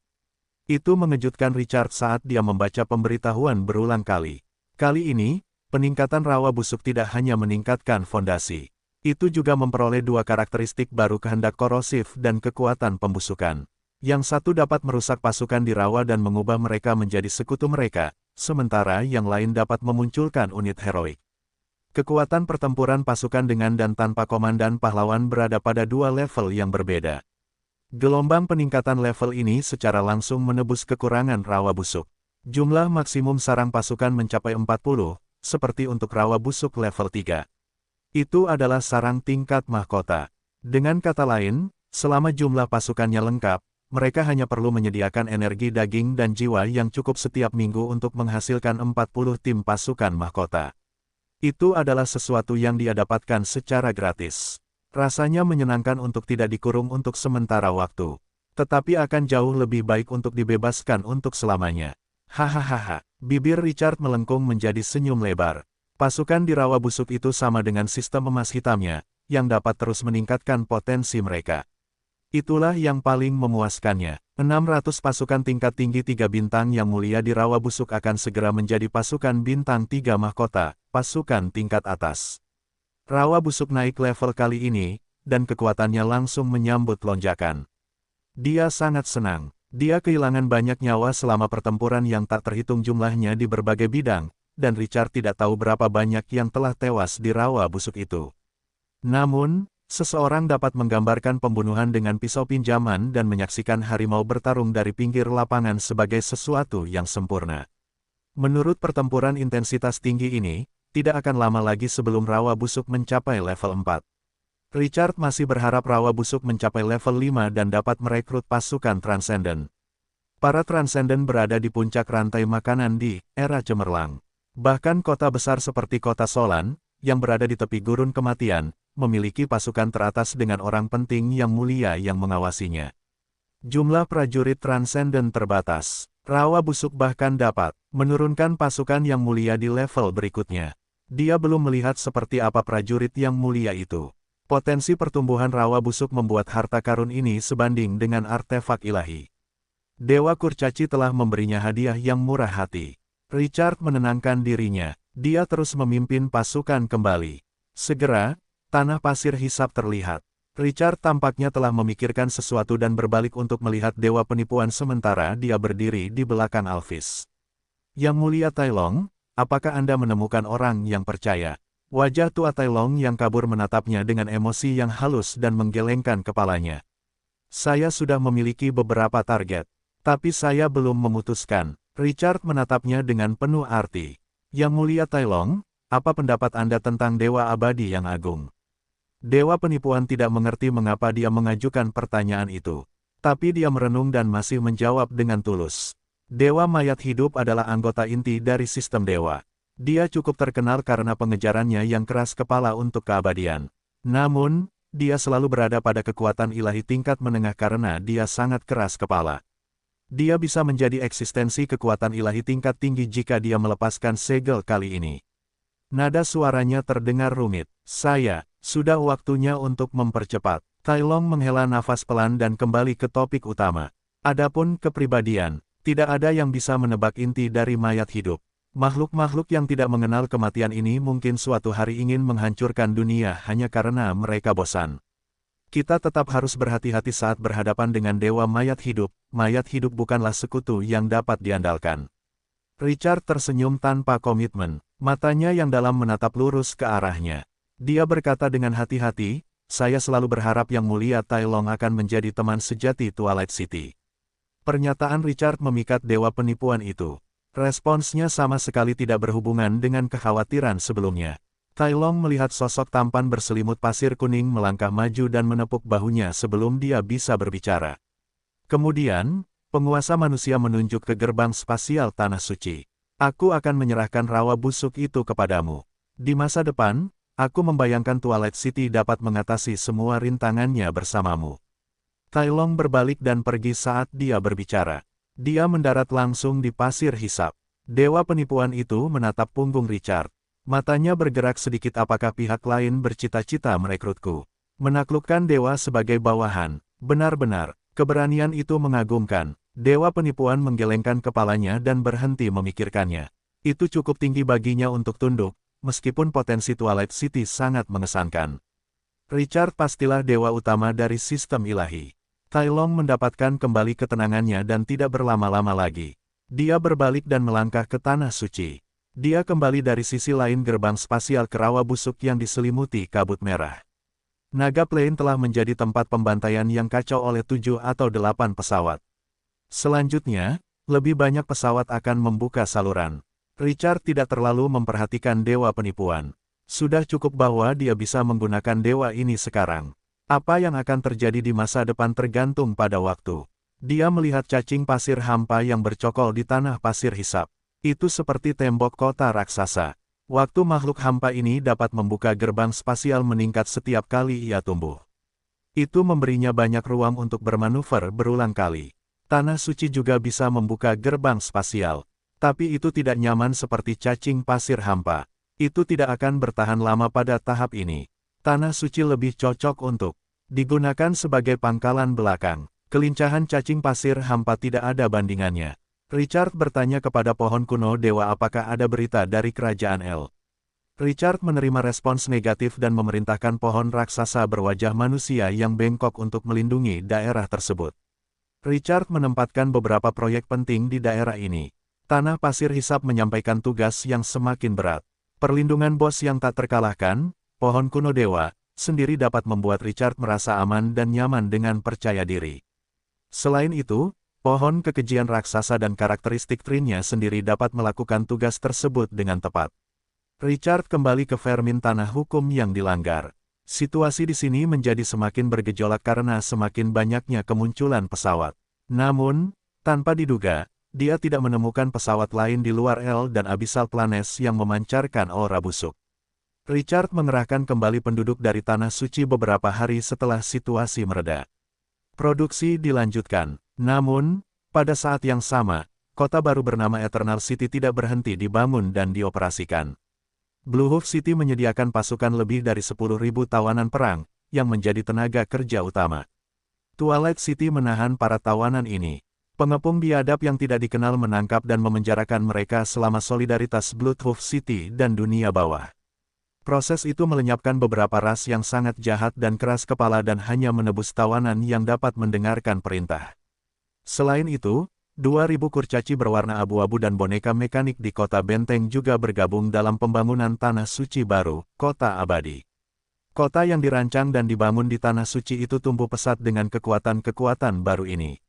Itu mengejutkan Richard saat dia membaca pemberitahuan berulang kali. Kali ini, peningkatan rawa busuk tidak hanya meningkatkan fondasi. Itu juga memperoleh 2 karakteristik baru kehendak korosif dan kekuatan pembusukan. Yang satu dapat merusak pasukan di rawa dan mengubah mereka menjadi sekutu mereka, sementara yang lain dapat memunculkan unit heroik. Kekuatan pertempuran pasukan dengan dan tanpa komandan pahlawan berada pada 2 level yang berbeda. Gelombang peningkatan level ini secara langsung menebus kekurangan rawa busuk. Jumlah maksimum sarang pasukan mencapai 40, seperti untuk rawa busuk level 3. Itu adalah sarang tingkat mahkota. Dengan kata lain, selama jumlah pasukannya lengkap, mereka hanya perlu menyediakan energi daging dan jiwa yang cukup setiap minggu untuk menghasilkan 40 tim pasukan mahkota. Itu adalah sesuatu yang dia dapatkan secara gratis. Rasanya menyenangkan untuk tidak dikurung untuk sementara waktu. Tetapi akan jauh lebih baik untuk dibebaskan untuk selamanya. Hahaha, bibir Richard melengkung menjadi senyum lebar. Pasukan di rawa busuk itu sama dengan sistem emas hitamnya, yang dapat terus meningkatkan potensi mereka. Itulah yang paling memuaskannya. 600 pasukan tingkat tinggi 3 bintang yang mulia di rawa busuk akan segera menjadi pasukan bintang 3 mahkota, pasukan tingkat atas. Rawa busuk naik level kali ini, dan kekuatannya langsung menyambut lonjakan. Dia sangat senang. Dia kehilangan banyak nyawa selama pertempuran yang tak terhitung jumlahnya di berbagai bidang, dan Richard tidak tahu berapa banyak yang telah tewas di rawa busuk itu. Namun, seseorang dapat menggambarkan pembunuhan dengan pisau pinjaman dan menyaksikan harimau bertarung dari pinggir lapangan sebagai sesuatu yang sempurna. Menurut pertempuran intensitas tinggi ini, tidak akan lama lagi sebelum rawa busuk mencapai level 4. Richard masih berharap rawa busuk mencapai level 5 dan dapat merekrut pasukan Transcendent. Para Transcendent berada di puncak rantai makanan di era cemerlang. Bahkan kota besar seperti kota Solan, yang berada di tepi gurun kematian, memiliki pasukan teratas dengan orang penting yang mulia yang mengawasinya. Jumlah prajurit Transcendent terbatas. Rawa busuk bahkan dapat menurunkan pasukan yang mulia di level berikutnya. Dia belum melihat seperti apa prajurit yang mulia itu. Potensi pertumbuhan rawa busuk membuat harta karun ini sebanding dengan artefak ilahi. Dewa Kurcaci telah memberinya hadiah yang murah hati. Richard menenangkan dirinya. Dia terus memimpin pasukan kembali. Segera, tanah pasir hisap terlihat. Richard tampaknya telah memikirkan sesuatu dan berbalik untuk melihat dewa penipuan sementara dia berdiri di belakang Alphys. Yang mulia Tai Long, apakah Anda menemukan orang yang percaya? Wajah tua Tai Long yang kabur menatapnya dengan emosi yang halus dan menggelengkan kepalanya. Saya sudah memiliki beberapa target, tapi saya belum memutuskan. Richard menatapnya dengan penuh arti. Yang mulia Tai Long, apa pendapat Anda tentang Dewa Abadi yang agung? Dewa penipuan tidak mengerti mengapa dia mengajukan pertanyaan itu. Tapi dia merenung dan masih menjawab dengan tulus. Dewa mayat hidup adalah anggota inti dari sistem dewa. Dia cukup terkenal karena pengejarannya yang keras kepala untuk keabadian. Namun, dia selalu berada pada kekuatan ilahi tingkat menengah karena dia sangat keras kepala. Dia bisa menjadi eksistensi kekuatan ilahi tingkat tinggi jika dia melepaskan segel kali ini. Nada suaranya terdengar rumit. Sudah waktunya untuk mempercepat. Tai Long menghela nafas pelan dan kembali ke topik utama. Adapun kepribadian, tidak ada yang bisa menebak inti dari mayat hidup. Makhluk-makhluk yang tidak mengenal kematian ini mungkin suatu hari ingin menghancurkan dunia hanya karena mereka bosan. Kita tetap harus berhati-hati saat berhadapan dengan dewa mayat hidup. Mayat hidup bukanlah sekutu yang dapat diandalkan. Richard tersenyum tanpa komitmen, matanya yang dalam menatap lurus ke arahnya. Dia berkata dengan hati-hati, saya selalu berharap Yang Mulia Tai Long akan menjadi teman sejati Twilight City. Pernyataan Richard memikat dewa penipuan itu. Responsnya sama sekali tidak berhubungan dengan kekhawatiran sebelumnya. Tai Long melihat sosok tampan berselimut pasir kuning melangkah maju dan menepuk bahunya sebelum dia bisa berbicara. Kemudian, penguasa manusia menunjuk ke gerbang spasial Tanah Suci. Aku akan menyerahkan rawa busuk itu kepadamu. Di masa depan, aku membayangkan Twilight City dapat mengatasi semua rintangannya bersamamu. Tai Long berbalik dan pergi saat dia berbicara. Dia mendarat langsung di pasir hisap. Dewa penipuan itu menatap punggung Richard. Matanya bergerak sedikit apakah pihak lain bercita-cita merekrutku. Menaklukkan dewa sebagai bawahan. Benar-benar, keberanian itu mengagumkan. Dewa penipuan menggelengkan kepalanya dan berhenti memikirkannya. Itu cukup tinggi baginya untuk tunduk. Meskipun potensi Twilight City sangat mengesankan. Richard pastilah dewa utama dari sistem ilahi. Tai Long mendapatkan kembali ketenangannya dan tidak berlama-lama lagi. Dia berbalik dan melangkah ke Tanah Suci. Dia kembali dari sisi lain gerbang spasial ke rawa busuk yang diselimuti kabut merah. Naga Plain telah menjadi tempat pembantaian yang kacau oleh 7 atau 8 pesawat. Selanjutnya, lebih banyak pesawat akan membuka saluran. Richard tidak terlalu memperhatikan dewa penipuan. Sudah cukup bahwa dia bisa menggunakan dewa ini sekarang. Apa yang akan terjadi di masa depan tergantung pada waktu. Dia melihat cacing pasir hampa yang bercokol di tanah pasir hisap. Itu seperti tembok kota raksasa. Waktu makhluk hampa ini dapat membuka gerbang spasial meningkat setiap kali ia tumbuh. Itu memberinya banyak ruang untuk bermanuver berulang kali. Tanah suci juga bisa membuka gerbang spasial. Tapi itu tidak nyaman seperti cacing pasir hampa. Itu tidak akan bertahan lama pada tahap ini. Tanah suci lebih cocok untuk digunakan sebagai pangkalan belakang. Kelincahan cacing pasir hampa tidak ada bandingannya. Richard bertanya kepada pohon kuno dewa apakah ada berita dari kerajaan El. Richard menerima respons negatif dan memerintahkan pohon raksasa berwajah manusia yang bengkok untuk melindungi daerah tersebut. Richard menempatkan beberapa proyek penting di daerah ini. Tanah pasir hisap menyampaikan tugas yang semakin berat. Perlindungan bos yang tak terkalahkan, pohon kuno dewa, sendiri dapat membuat Richard merasa aman dan nyaman dengan percaya diri. Selain itu, pohon kekejian raksasa dan karakteristik trinnya sendiri dapat melakukan tugas tersebut dengan tepat. Richard kembali ke Vermin tanah hukum yang dilanggar. Situasi di sini menjadi semakin bergejolak karena semakin banyaknya kemunculan pesawat. Namun, tanpa diduga, dia tidak menemukan pesawat lain di luar El dan Abyssal Planes yang memancarkan aura busuk. Richard mengerahkan kembali penduduk dari Tanah Suci beberapa hari setelah situasi mereda. Produksi dilanjutkan. Namun, pada saat yang sama, kota baru bernama Eternal City tidak berhenti dibangun dan dioperasikan. Blue Hoof City menyediakan pasukan lebih dari 10.000 tawanan perang, yang menjadi tenaga kerja utama. Twilight City menahan para tawanan ini. Pengepung biadab yang tidak dikenal menangkap dan memenjarakan mereka selama solidaritas Blood Hoof City dan dunia bawah. Proses itu melenyapkan beberapa ras yang sangat jahat dan keras kepala dan hanya menebus tawanan yang dapat mendengarkan perintah. Selain itu, 2.000 kurcaci berwarna abu-abu dan boneka mekanik di kota benteng juga bergabung dalam pembangunan Tanah Suci baru, Kota Abadi. Kota yang dirancang dan dibangun di Tanah Suci itu tumbuh pesat dengan kekuatan-kekuatan baru ini.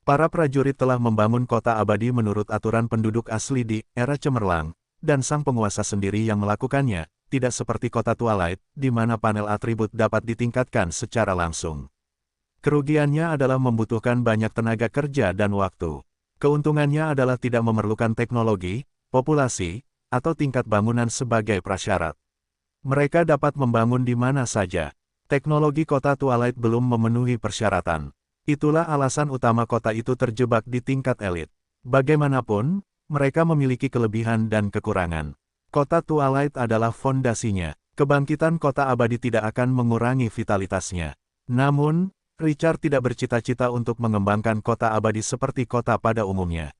Para prajurit telah membangun Kota Abadi menurut aturan penduduk asli di era cemerlang, dan sang penguasa sendiri yang melakukannya, tidak seperti Kota Twilight, di mana panel atribut dapat ditingkatkan secara langsung. Kerugiannya adalah membutuhkan banyak tenaga kerja dan waktu. Keuntungannya adalah tidak memerlukan teknologi, populasi, atau tingkat bangunan sebagai prasyarat. Mereka dapat membangun di mana saja. Teknologi Kota Twilight belum memenuhi persyaratan. Itulah alasan utama kota itu terjebak di tingkat elit. Bagaimanapun, mereka memiliki kelebihan dan kekurangan. Kota Twilight adalah fondasinya. Kebangkitan Kota Abadi tidak akan mengurangi vitalitasnya. Namun, Richard tidak bercita-cita untuk mengembangkan Kota Abadi seperti kota pada umumnya.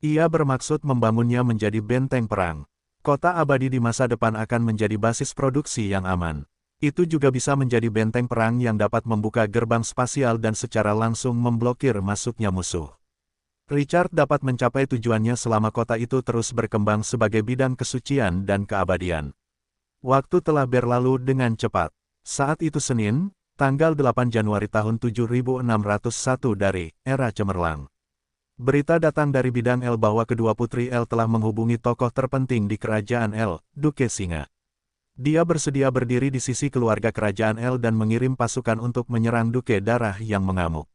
Ia bermaksud membangunnya menjadi benteng perang. Kota Abadi di masa depan akan menjadi basis produksi yang aman. Itu juga bisa menjadi benteng perang yang dapat membuka gerbang spasial dan secara langsung memblokir masuknya musuh. Richard dapat mencapai tujuannya selama kota itu terus berkembang sebagai bidang kesucian dan keabadian. Waktu telah berlalu dengan cepat. Saat itu Senin, tanggal 8 Januari tahun 7601 dari era cemerlang. Berita datang dari bidang El bahwa kedua putri El telah menghubungi tokoh terpenting di kerajaan El, Duke Singa. Dia bersedia berdiri di sisi keluarga kerajaan El dan mengirim pasukan untuk menyerang Duke Darah yang mengamuk.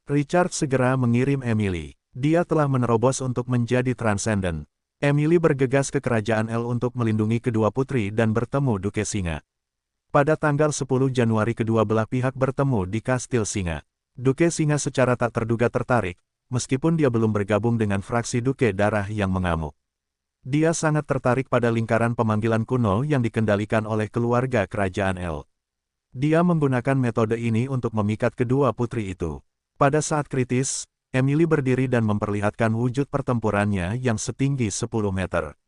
Richard segera mengirim Emily. Dia telah menerobos untuk menjadi transenden. Emily bergegas ke kerajaan El untuk melindungi kedua putri dan bertemu Duke Singa. Pada tanggal 10 Januari kedua belah pihak bertemu di Kastil Singa. Duke Singa secara tak terduga tertarik, meskipun dia belum bergabung dengan fraksi Duke Darah yang mengamuk. Dia sangat tertarik pada lingkaran pemanggilan kuno yang dikendalikan oleh keluarga kerajaan El. Dia menggunakan metode ini untuk memikat kedua putri itu. Pada saat kritis, Emily berdiri dan memperlihatkan wujud pertempurannya yang setinggi 10 meter.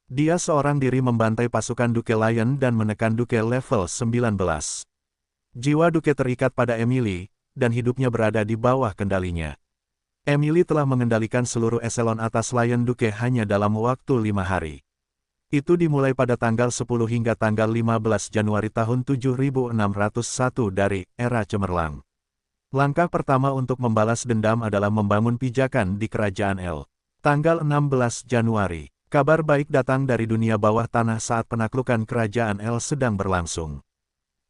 Dia seorang diri membantai pasukan Duke Lion dan menekan Duke level 19. Jiwa Duke terikat pada Emily, dan hidupnya berada di bawah kendalinya. Emily telah mengendalikan seluruh eselon atas Lion Duke hanya dalam waktu 5 hari. Itu dimulai pada tanggal 10 hingga tanggal 15 Januari tahun 7601 dari era cemerlang. Langkah pertama untuk membalas dendam adalah membangun pijakan di kerajaan El. Tanggal 16 Januari, kabar baik datang dari dunia bawah tanah saat penaklukan kerajaan El sedang berlangsung.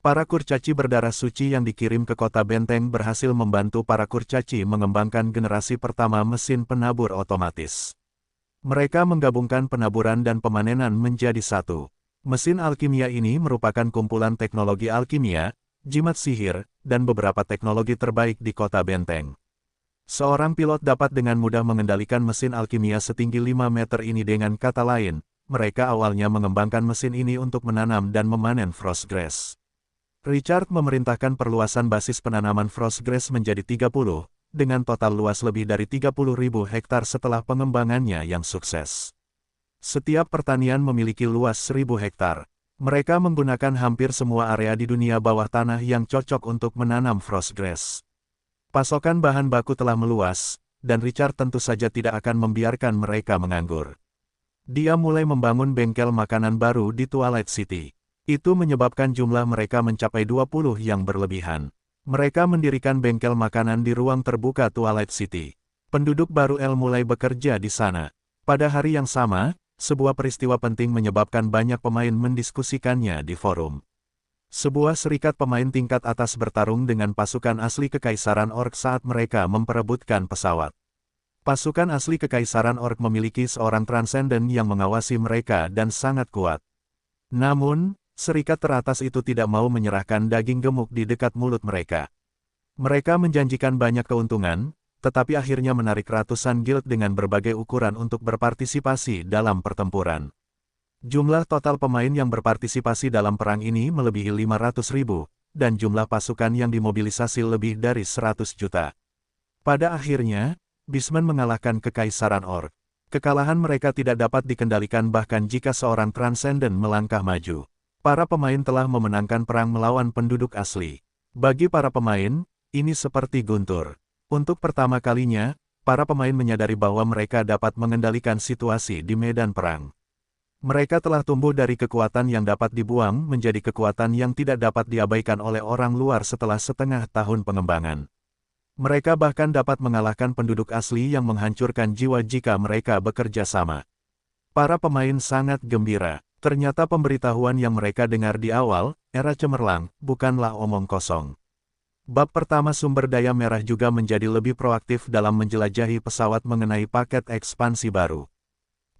Para kurcaci berdarah suci yang dikirim ke kota benteng berhasil membantu para kurcaci mengembangkan generasi pertama mesin penabur otomatis. Mereka menggabungkan penaburan dan pemanenan menjadi satu. Mesin alkimia ini merupakan kumpulan teknologi alkimia, jimat sihir, dan beberapa teknologi terbaik di kota benteng. Seorang pilot dapat dengan mudah mengendalikan mesin alkimia setinggi 5 meter ini. Dengan kata lain, mereka awalnya mengembangkan mesin ini untuk menanam dan memanen frostgrass. Richard memerintahkan perluasan basis penanaman frostgrass menjadi 30, dengan total luas lebih dari 30.000 hektar setelah pengembangannya yang sukses. Setiap pertanian memiliki luas 1.000 hektar. Mereka menggunakan hampir semua area di dunia bawah tanah yang cocok untuk menanam frostgrass. Pasokan bahan baku telah meluas, dan Richard tentu saja tidak akan membiarkan mereka menganggur. Dia mulai membangun bengkel makanan baru di Twilight City. Itu menyebabkan jumlah mereka mencapai 20 yang berlebihan. Mereka mendirikan bengkel makanan di ruang terbuka Twilight City. Penduduk baru mulai bekerja di sana. Pada hari yang sama, sebuah peristiwa penting menyebabkan banyak pemain mendiskusikannya di forum. Sebuah serikat pemain tingkat atas bertarung dengan pasukan asli Kekaisaran Orc saat mereka memperebutkan pesawat. Pasukan asli Kekaisaran Orc memiliki seorang transenden yang mengawasi mereka dan sangat kuat. Namun, serikat teratas itu tidak mau menyerahkan daging gemuk di dekat mulut mereka. Mereka menjanjikan banyak keuntungan, tetapi akhirnya menarik ratusan guild dengan berbagai ukuran untuk berpartisipasi dalam pertempuran. Jumlah total pemain yang berpartisipasi dalam perang ini melebihi 500.000, dan jumlah pasukan yang dimobilisasi lebih dari 100 juta. Pada akhirnya, Beastmen mengalahkan Kekaisaran Orc. Kekalahan mereka tidak dapat dikendalikan bahkan jika seorang transenden melangkah maju. Para pemain telah memenangkan perang melawan penduduk asli. Bagi para pemain, ini seperti guntur. Untuk pertama kalinya, para pemain menyadari bahwa mereka dapat mengendalikan situasi di medan perang. Mereka telah tumbuh dari kekuatan yang dapat dibuang menjadi kekuatan yang tidak dapat diabaikan oleh orang luar setelah setengah tahun pengembangan. Mereka bahkan dapat mengalahkan penduduk asli yang menghancurkan jiwa jika mereka bekerja sama. Para pemain sangat gembira. Ternyata pemberitahuan yang mereka dengar di awal, era cemerlang, bukanlah omong kosong. Bab pertama sumber daya merah juga menjadi lebih proaktif dalam menjelajahi pesawat mengenai paket ekspansi baru.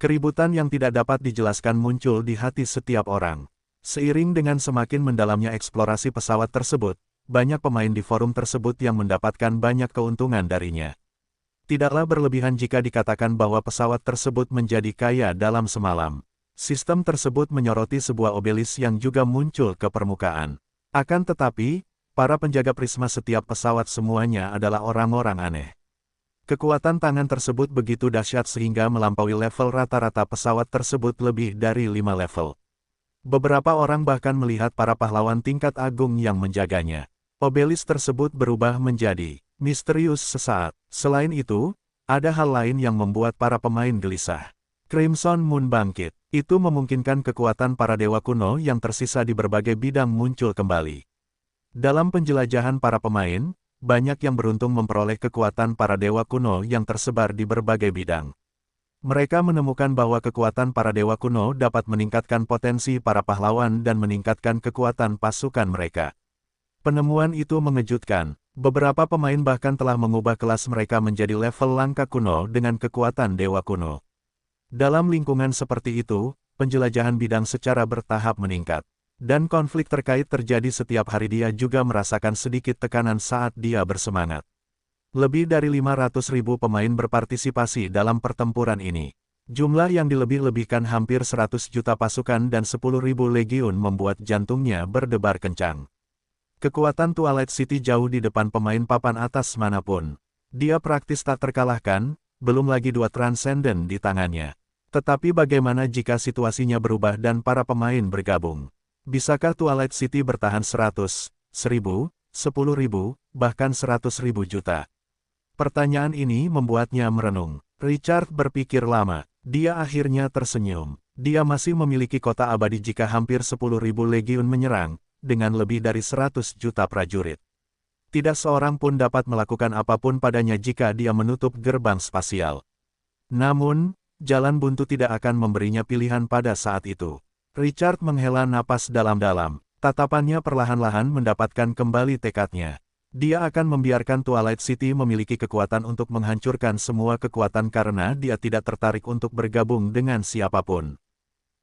Keributan yang tidak dapat dijelaskan muncul di hati setiap orang. Seiring dengan semakin mendalamnya eksplorasi pesawat tersebut, banyak pemain di forum tersebut yang mendapatkan banyak keuntungan darinya. Tidaklah berlebihan jika dikatakan bahwa pesawat tersebut menjadi kaya dalam semalam. Sistem tersebut menyoroti sebuah obelis yang juga muncul ke permukaan. Akan tetapi, para penjaga prisma setiap pesawat semuanya adalah orang-orang aneh. Kekuatan tangan tersebut begitu dahsyat sehingga melampaui level rata-rata pesawat tersebut lebih dari 5 level. Beberapa orang bahkan melihat para pahlawan tingkat agung yang menjaganya. Obelis tersebut berubah menjadi misterius sesaat. Selain itu, ada hal lain yang membuat para pemain gelisah. Crimson Moon bangkit. Itu memungkinkan kekuatan para dewa kuno yang tersisa di berbagai bidang muncul kembali. Dalam penjelajahan para pemain, banyak yang beruntung memperoleh kekuatan para dewa kuno yang tersebar di berbagai bidang. Mereka menemukan bahwa kekuatan para dewa kuno dapat meningkatkan potensi para pahlawan dan meningkatkan kekuatan pasukan mereka. Penemuan itu mengejutkan. Beberapa pemain bahkan telah mengubah kelas mereka menjadi level langka kuno dengan kekuatan dewa kuno. Dalam lingkungan seperti itu, penjelajahan bidang secara bertahap meningkat. Dan konflik terkait terjadi setiap hari. Dia juga merasakan sedikit tekanan saat dia bersemangat. Lebih dari 500.000 pemain berpartisipasi dalam pertempuran ini. Jumlah yang dilebih-lebihkan hampir 100 juta pasukan dan 10.000 legiun membuat jantungnya berdebar kencang. Kekuatan Twilight City jauh di depan pemain papan atas manapun. Dia praktis tak terkalahkan, belum lagi 2 transenden di tangannya. Tetapi bagaimana jika situasinya berubah dan para pemain bergabung? Bisakah Twilight City bertahan 100, 1000, 10.000, bahkan 100.000 juta? Pertanyaan ini membuatnya merenung. Richard berpikir lama. Dia akhirnya tersenyum. Dia masih memiliki kota abadi jika hampir 10.000 legiun menyerang, dengan lebih dari 100 juta prajurit. Tidak seorang pun dapat melakukan apapun padanya jika dia menutup gerbang spasial. Namun, jalan buntu tidak akan memberinya pilihan pada saat itu. Richard menghela napas dalam-dalam. Tatapannya perlahan-lahan mendapatkan kembali tekadnya. Dia akan membiarkan Twilight City memiliki kekuatan untuk menghancurkan semua kekuatan karena dia tidak tertarik untuk bergabung dengan siapapun.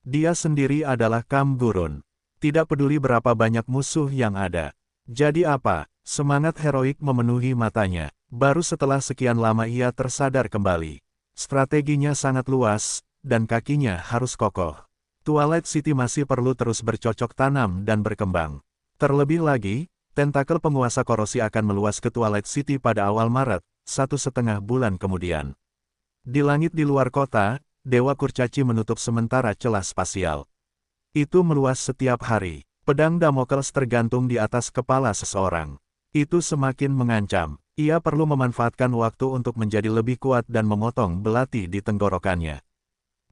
Dia sendiri adalah Kham Gurun. Tidak peduli berapa banyak musuh yang ada. Jadi apa? Semangat heroik memenuhi matanya. Baru setelah sekian lama ia tersadar kembali. Strateginya sangat luas, dan kakinya harus kokoh. Twilight City masih perlu terus bercocok tanam dan berkembang. Terlebih lagi, tentakel penguasa korosi akan meluas ke Twilight City pada awal Maret, 1,5 bulan kemudian. Di langit di luar kota, Dewa Kurcaci menutup sementara celah spasial. Itu meluas setiap hari. Pedang Damokles tergantung di atas kepala seseorang. Itu semakin mengancam. Ia perlu memanfaatkan waktu untuk menjadi lebih kuat dan memotong belati di tenggorokannya.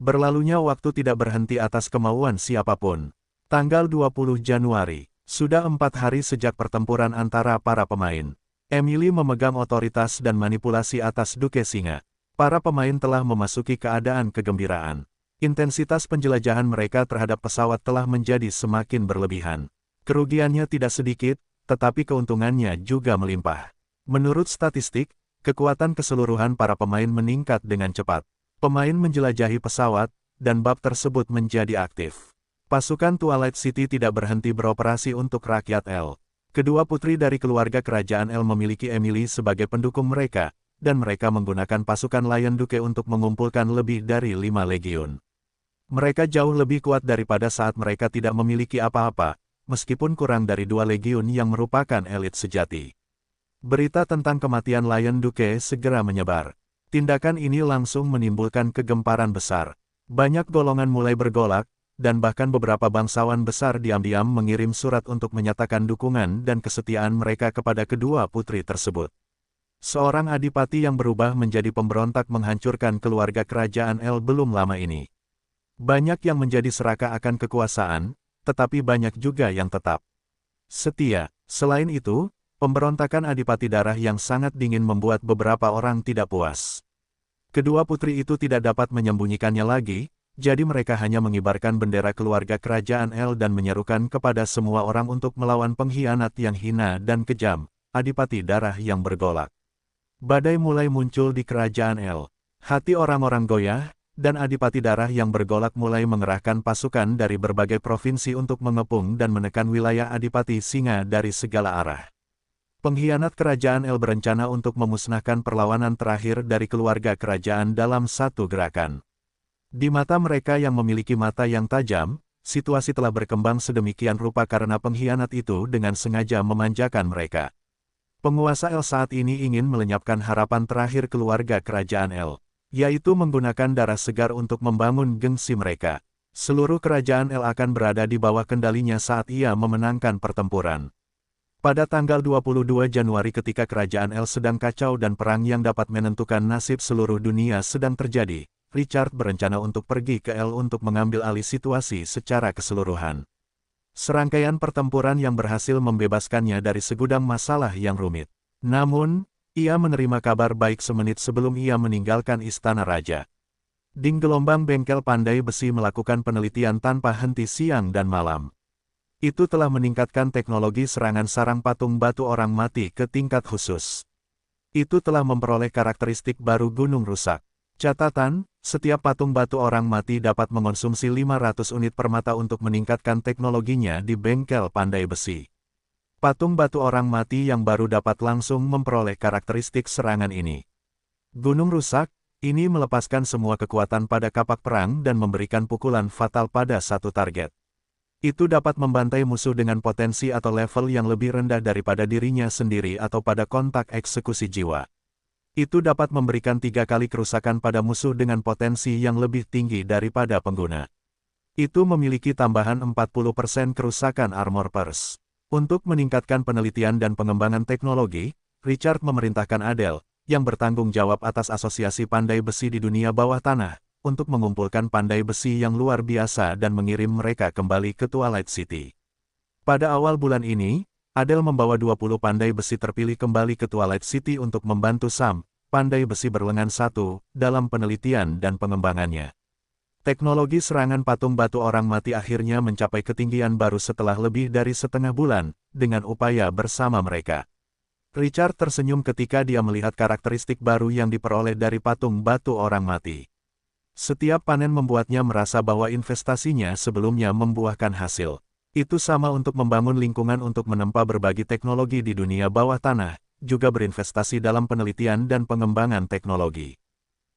Berlalunya waktu tidak berhenti atas kemauan siapapun. Tanggal 20 Januari. Sudah 4 hari sejak pertempuran antara para pemain. Emily memegang otoritas dan manipulasi atas Duke Singa. Para pemain telah memasuki keadaan kegembiraan. Intensitas penjelajahan mereka terhadap pesawat telah menjadi semakin berlebihan. Kerugiannya tidak sedikit, tetapi keuntungannya juga melimpah. Menurut statistik, kekuatan keseluruhan para pemain meningkat dengan cepat. Pemain menjelajahi pesawat, dan bab tersebut menjadi aktif. Pasukan Twilight City tidak berhenti beroperasi untuk rakyat L. Kedua putri dari keluarga kerajaan L memiliki Emily sebagai pendukung mereka, dan mereka menggunakan pasukan Lion Duke untuk mengumpulkan lebih dari 5 legiun. Mereka jauh lebih kuat daripada saat mereka tidak memiliki apa-apa, meskipun kurang dari 2 legiun yang merupakan elit sejati. Berita tentang kematian Lion Duke segera menyebar. Tindakan ini langsung menimbulkan kegemparan besar. Banyak golongan mulai bergolak, dan bahkan beberapa bangsawan besar diam-diam mengirim surat untuk menyatakan dukungan dan kesetiaan mereka kepada kedua putri tersebut. Seorang adipati yang berubah menjadi pemberontak menghancurkan keluarga kerajaan L belum lama ini. Banyak yang menjadi serakah akan kekuasaan, tetapi banyak juga yang tetap setia. Selain itu, pemberontakan adipati darah yang sangat dingin membuat beberapa orang tidak puas. Kedua putri itu tidak dapat menyembunyikannya lagi, jadi mereka hanya mengibarkan bendera keluarga kerajaan L dan menyerukan kepada semua orang untuk melawan pengkhianat yang hina dan kejam, adipati darah yang bergolak. Badai mulai muncul di kerajaan L. Hati orang-orang goyah, dan adipati darah yang bergolak mulai mengerahkan pasukan dari berbagai provinsi untuk mengepung dan menekan wilayah adipati singa dari segala arah. Pengkhianat kerajaan L berencana untuk memusnahkan perlawanan terakhir dari keluarga kerajaan dalam satu gerakan. Di mata mereka yang memiliki mata yang tajam, situasi telah berkembang sedemikian rupa karena pengkhianat itu dengan sengaja memanjakan mereka. Penguasa L saat ini ingin melenyapkan harapan terakhir keluarga kerajaan L, yaitu menggunakan darah segar untuk membangun gengsi mereka. Seluruh kerajaan L akan berada di bawah kendalinya saat ia memenangkan pertempuran. Pada tanggal 22 Januari ketika kerajaan L sedang kacau dan perang yang dapat menentukan nasib seluruh dunia sedang terjadi, Richard berencana untuk pergi ke L untuk mengambil alih situasi secara keseluruhan. Serangkaian pertempuran yang berhasil membebaskannya dari segudang masalah yang rumit. Namun, ia menerima kabar baik semenit sebelum ia meninggalkan istana raja. Ding gelombang bengkel pandai besi melakukan penelitian tanpa henti siang dan malam. Itu telah meningkatkan teknologi serangan sarang patung batu orang mati ke tingkat khusus. Itu telah memperoleh karakteristik baru gunung rusak. Catatan, setiap patung batu orang mati dapat mengonsumsi 500 unit permata untuk meningkatkan teknologinya di bengkel pandai besi. Patung batu orang mati yang baru dapat langsung memperoleh karakteristik serangan ini. Gunung rusak, ini melepaskan semua kekuatan pada kapak perang dan memberikan pukulan fatal pada satu target. Itu dapat membantai musuh dengan potensi atau level yang lebih rendah daripada dirinya sendiri atau pada kontak eksekusi jiwa. Itu dapat memberikan 3 kali kerusakan pada musuh dengan potensi yang lebih tinggi daripada pengguna. Itu memiliki tambahan 40% kerusakan armor pierce. Untuk meningkatkan penelitian dan pengembangan teknologi, Richard memerintahkan Adele, yang bertanggung jawab atas asosiasi pandai besi di dunia bawah tanah, untuk mengumpulkan pandai besi yang luar biasa dan mengirim mereka kembali ke Twilight City. Pada awal bulan ini, Adele membawa 20 pandai besi terpilih kembali ke Twilight City untuk membantu Sam, pandai besi berlengan 1, dalam penelitian dan pengembangannya. Teknologi serangan patung batu orang mati akhirnya mencapai ketinggian baru setelah lebih dari setengah bulan, dengan upaya bersama mereka. Richard tersenyum ketika dia melihat karakteristik baru yang diperoleh dari patung batu orang mati. Setiap panen membuatnya merasa bahwa investasinya sebelumnya membuahkan hasil. Itu sama untuk membangun lingkungan untuk menempa berbagai teknologi di dunia bawah tanah, juga berinvestasi dalam penelitian dan pengembangan teknologi.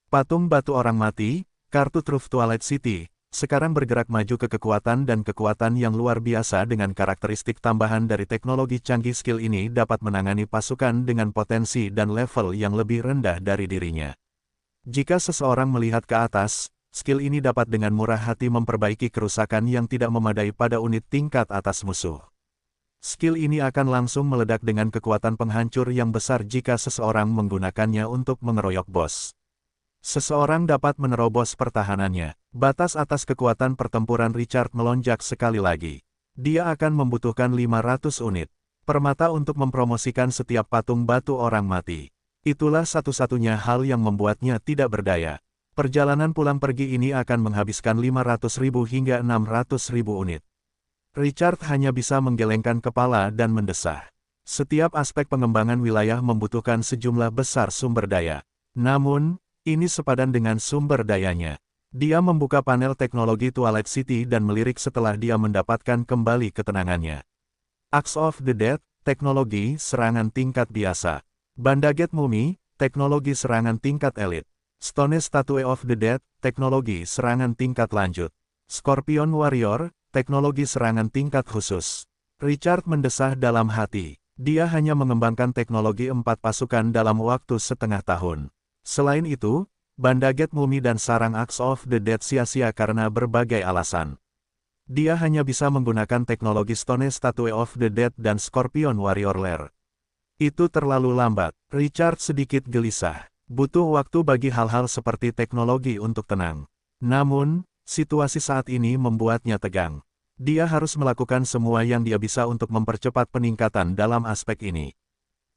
Patung batu orang mati, kartu truf Twilight City, sekarang bergerak maju ke kekuatan dan kekuatan yang luar biasa dengan karakteristik tambahan dari teknologi canggih. Skill ini dapat menangani pasukan dengan potensi dan level yang lebih rendah dari dirinya. Jika seseorang melihat ke atas, skill ini dapat dengan murah hati memperbaiki kerusakan yang tidak memadai pada unit tingkat atas musuh. Skill ini akan langsung meledak dengan kekuatan penghancur yang besar jika seseorang menggunakannya untuk mengeroyok bos. Seseorang dapat menerobos pertahanannya. Batas atas kekuatan pertempuran Richard melonjak sekali lagi. Dia akan membutuhkan 500 unit permata untuk mempromosikan setiap patung batu orang mati. Itulah satu-satunya hal yang membuatnya tidak berdaya. Perjalanan pulang pergi ini akan menghabiskan 500.000 hingga 600.000 unit. Richard hanya bisa menggelengkan kepala dan mendesah. Setiap aspek pengembangan wilayah membutuhkan sejumlah besar sumber daya. Namun, ini sepadan dengan sumber dayanya. Dia membuka panel teknologi Twilight City dan melirik setelah dia mendapatkan kembali ketenangannya. Axe of the Dead, teknologi serangan tingkat biasa. Bandaget Mumi, teknologi serangan tingkat elit. Stone Statue of the Dead, teknologi serangan tingkat lanjut. Scorpion Warrior, teknologi serangan tingkat khusus. Richard mendesah dalam hati. Dia hanya mengembangkan teknologi 4 pasukan dalam waktu setengah tahun. Selain itu, Bandaget Mumi dan sarang Axe of the Dead sia-sia karena berbagai alasan. Dia hanya bisa menggunakan teknologi Stone Statue of the Dead dan Scorpion Warrior Lair. Itu terlalu lambat. Richard sedikit gelisah. Butuh waktu bagi hal-hal seperti teknologi untuk tenang. Namun, situasi saat ini membuatnya tegang. Dia harus melakukan semua yang dia bisa untuk mempercepat peningkatan dalam aspek ini.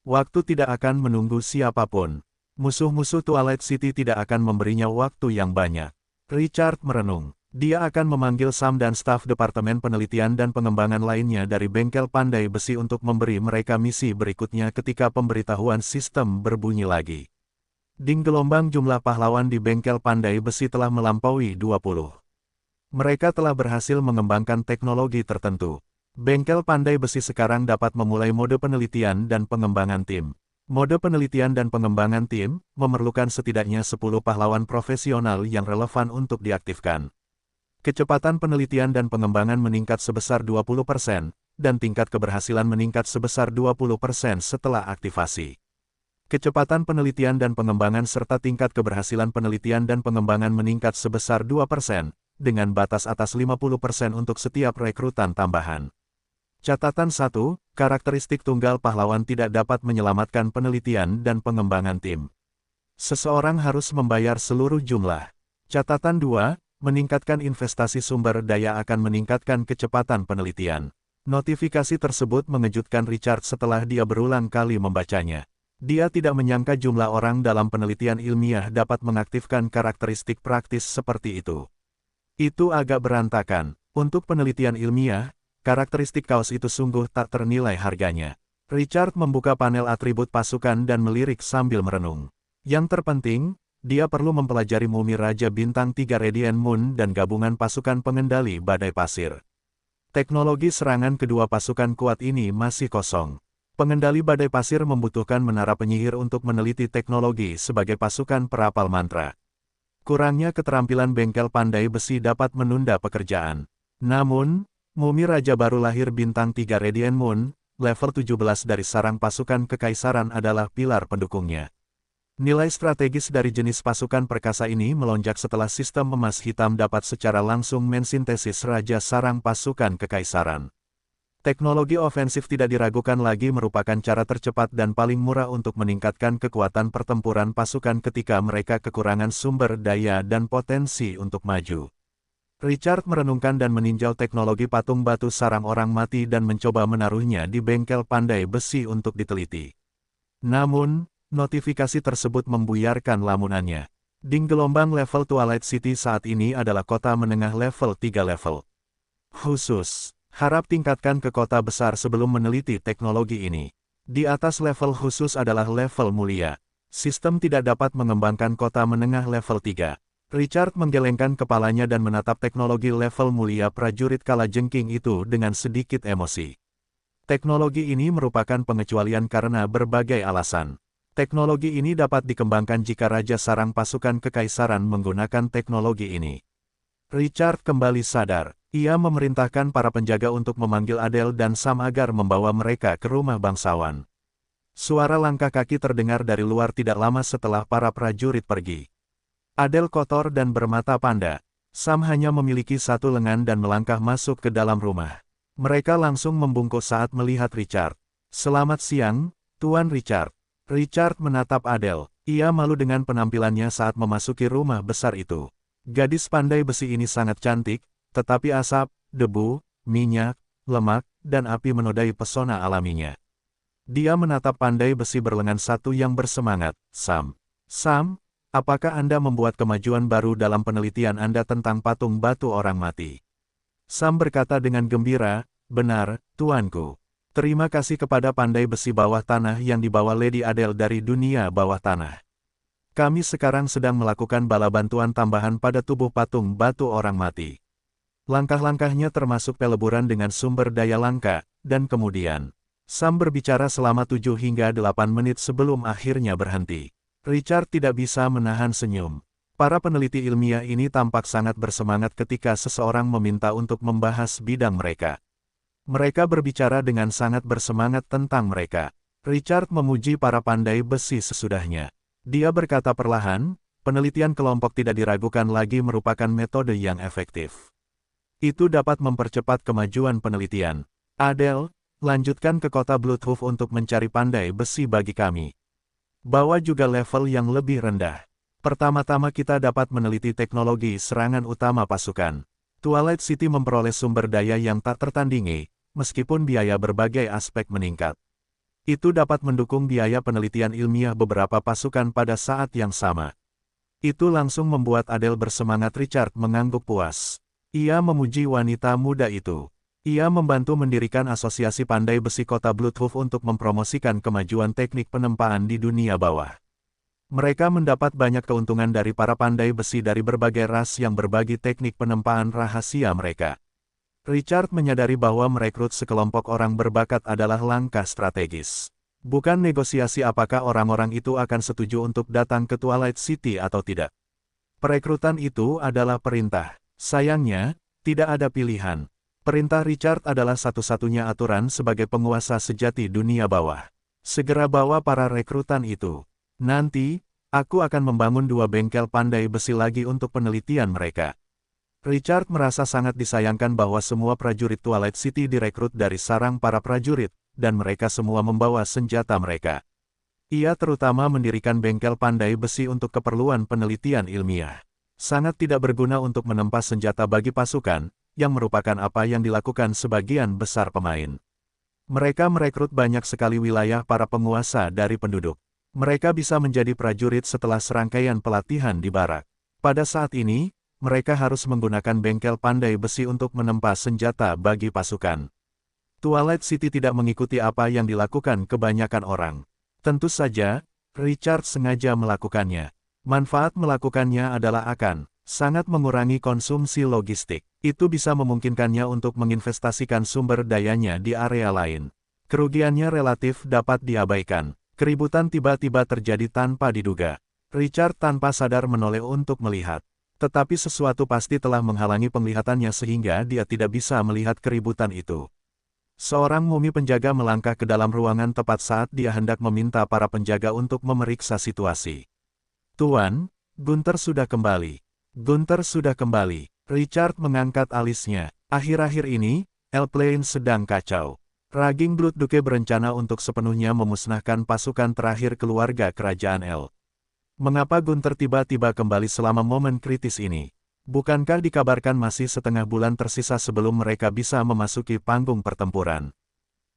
Waktu tidak akan menunggu siapapun. Musuh-musuh Twilight City tidak akan memberinya waktu yang banyak. Richard merenung. Dia akan memanggil Sam dan staf Departemen Penelitian dan Pengembangan lainnya dari Bengkel Pandai Besi untuk memberi mereka misi berikutnya ketika pemberitahuan sistem berbunyi lagi. Ding gelombang jumlah pahlawan di Bengkel Pandai Besi telah melampaui 20. Mereka telah berhasil mengembangkan teknologi tertentu. Bengkel Pandai Besi sekarang dapat memulai mode penelitian dan pengembangan tim. Mode penelitian dan pengembangan tim memerlukan setidaknya 10 pahlawan profesional yang relevan untuk diaktifkan. Kecepatan penelitian dan pengembangan meningkat sebesar 20%, dan tingkat keberhasilan meningkat sebesar 20% setelah aktivasi. Kecepatan penelitian dan pengembangan serta tingkat keberhasilan penelitian dan pengembangan meningkat sebesar 2%, dengan batas atas 50% untuk setiap rekrutan tambahan. Catatan 1, karakteristik tunggal pahlawan tidak dapat menyelamatkan penelitian dan pengembangan tim. Seseorang harus membayar seluruh jumlah. Catatan 2, meningkatkan investasi sumber daya akan meningkatkan kecepatan penelitian. Notifikasi tersebut mengejutkan Richard setelah dia berulang kali membacanya. Dia tidak menyangka jumlah orang dalam penelitian ilmiah dapat mengaktifkan karakteristik praktis seperti itu. Itu agak berantakan. Untuk penelitian ilmiah, karakteristik kaos itu sungguh tak ternilai harganya. Richard membuka panel atribut pasukan dan melirik sambil merenung. Yang terpenting, dia perlu mempelajari mumi Raja Bintang 3 Radiant Moon dan gabungan pasukan pengendali badai pasir. Teknologi serangan kedua pasukan kuat ini masih kosong. Pengendali badai pasir membutuhkan menara penyihir untuk meneliti teknologi sebagai pasukan perapal mantra. Kurangnya keterampilan Bengkel Pandai Besi dapat menunda pekerjaan. Namun, mumi Raja baru lahir Bintang 3 Radiant Moon, level 17 dari sarang pasukan kekaisaran adalah pilar pendukungnya. Nilai strategis dari jenis pasukan perkasa ini melonjak setelah sistem emas hitam dapat secara langsung mensintesis Raja Sarang Pasukan Kekaisaran. Teknologi ofensif tidak diragukan lagi merupakan cara tercepat dan paling murah untuk meningkatkan kekuatan pertempuran pasukan ketika mereka kekurangan sumber daya dan potensi untuk maju. Richard merenungkan dan meninjau teknologi patung batu sarang orang mati dan mencoba menaruhnya di Bengkel Pandai Besi untuk diteliti. Namun, notifikasi tersebut membuyarkan lamunannya. Ding gelombang level Twilight City saat ini adalah kota menengah level 3 level. Khusus, harap tingkatkan ke kota besar sebelum meneliti teknologi ini. Di atas level khusus adalah level mulia. Sistem tidak dapat mengembangkan kota menengah level 3. Richard menggelengkan kepalanya dan menatap teknologi level mulia prajurit kalajengking itu dengan sedikit emosi. Teknologi ini merupakan pengecualian karena berbagai alasan. Teknologi ini dapat dikembangkan jika Raja Sarang Pasukan Kekaisaran menggunakan teknologi ini. Richard kembali sadar. Ia memerintahkan para penjaga untuk memanggil Adele dan Sam agar membawa mereka ke rumah bangsawan. Suara langkah kaki terdengar dari luar tidak lama setelah para prajurit pergi. Adele kotor dan bermata panda. Sam hanya memiliki satu lengan dan melangkah masuk ke dalam rumah. Mereka langsung membungkuk saat melihat Richard. "Selamat siang, Tuan Richard." Richard menatap Adele. Ia malu dengan penampilannya saat memasuki rumah besar itu. Gadis pandai besi ini sangat cantik, tetapi asap, debu, minyak, lemak, dan api menodai pesona alaminya. Dia menatap pandai besi berlengan satu yang bersemangat. Sam, apakah Anda membuat kemajuan baru dalam penelitian Anda tentang patung batu orang mati? Sam berkata dengan gembira, "Benar, tuanku. Terima kasih kepada pandai besi bawah tanah yang dibawa Lady Adele dari dunia bawah tanah. Kami sekarang sedang melakukan bala bantuan tambahan pada tubuh patung batu orang mati." Langkah-langkahnya termasuk peleburan dengan sumber daya langka, dan kemudian Sam berbicara selama 7 hingga 8 menit sebelum akhirnya berhenti. Richard tidak bisa menahan senyum. Para peneliti ilmiah ini tampak sangat bersemangat ketika seseorang meminta untuk membahas bidang mereka. Mereka berbicara dengan sangat bersemangat tentang mereka. Richard memuji para pandai besi sesudahnya. Dia berkata perlahan, penelitian kelompok tidak diragukan lagi merupakan metode yang efektif. Itu dapat mempercepat kemajuan penelitian. Adele, lanjutkan ke kota Bloodhoof untuk mencari pandai besi bagi kami. Bawa juga level yang lebih rendah. Pertama-tama kita dapat meneliti teknologi serangan utama pasukan. Twilight City memperoleh sumber daya yang tak tertandingi, meskipun biaya berbagai aspek meningkat. Itu dapat mendukung biaya penelitian ilmiah beberapa pasukan pada saat yang sama. Itu langsung membuat Adele bersemangat. Richard mengangguk puas. Ia memuji wanita muda itu. Ia membantu mendirikan asosiasi pandai besi kota Bloodhoof untuk mempromosikan kemajuan teknik penempaan di dunia bawah. Mereka mendapat banyak keuntungan dari para pandai besi dari berbagai ras yang berbagi teknik penempaan rahasia mereka. Richard menyadari bahwa merekrut sekelompok orang berbakat adalah langkah strategis. Bukan negosiasi apakah orang-orang itu akan setuju untuk datang ke Twilight City atau tidak. Perekrutan itu adalah perintah. Sayangnya, tidak ada pilihan. Perintah Richard adalah satu-satunya aturan sebagai penguasa sejati dunia bawah. Segera bawa para rekrutan itu. Nanti, aku akan membangun 2 bengkel pandai besi lagi untuk penelitian mereka. Richard merasa sangat disayangkan bahwa semua prajurit Twilight City direkrut dari sarang para prajurit, dan mereka semua membawa senjata mereka. Ia terutama mendirikan bengkel pandai besi untuk keperluan penelitian ilmiah. Sangat tidak berguna untuk menempa senjata bagi pasukan, yang merupakan apa yang dilakukan sebagian besar pemain. Mereka merekrut banyak sekali wilayah para penguasa dari penduduk. Mereka bisa menjadi prajurit setelah serangkaian pelatihan di barak. Pada saat ini, mereka harus menggunakan bengkel pandai besi untuk menempa senjata bagi pasukan. Twilight City tidak mengikuti apa yang dilakukan kebanyakan orang. Tentu saja, Richard sengaja melakukannya. Manfaat melakukannya adalah akan sangat mengurangi konsumsi logistik. Itu bisa memungkinkannya untuk menginvestasikan sumber dayanya di area lain. Kerugiannya relatif dapat diabaikan. Keributan tiba-tiba terjadi tanpa diduga. Richard tanpa sadar menoleh untuk melihat. Tetapi sesuatu pasti telah menghalangi penglihatannya sehingga dia tidak bisa melihat keributan itu. Seorang mumi penjaga melangkah ke dalam ruangan tepat saat dia hendak meminta para penjaga untuk memeriksa situasi. "Tuan, Gunther sudah kembali." "Gunther sudah kembali." Richard mengangkat alisnya. Akhir-akhir ini, Elflane sedang kacau. Raging Bloodduke berencana untuk sepenuhnya memusnahkan pasukan terakhir keluarga kerajaan El. Mengapa Gunther tiba-tiba kembali selama momen kritis ini? Bukankah dikabarkan masih setengah bulan tersisa sebelum mereka bisa memasuki panggung pertempuran?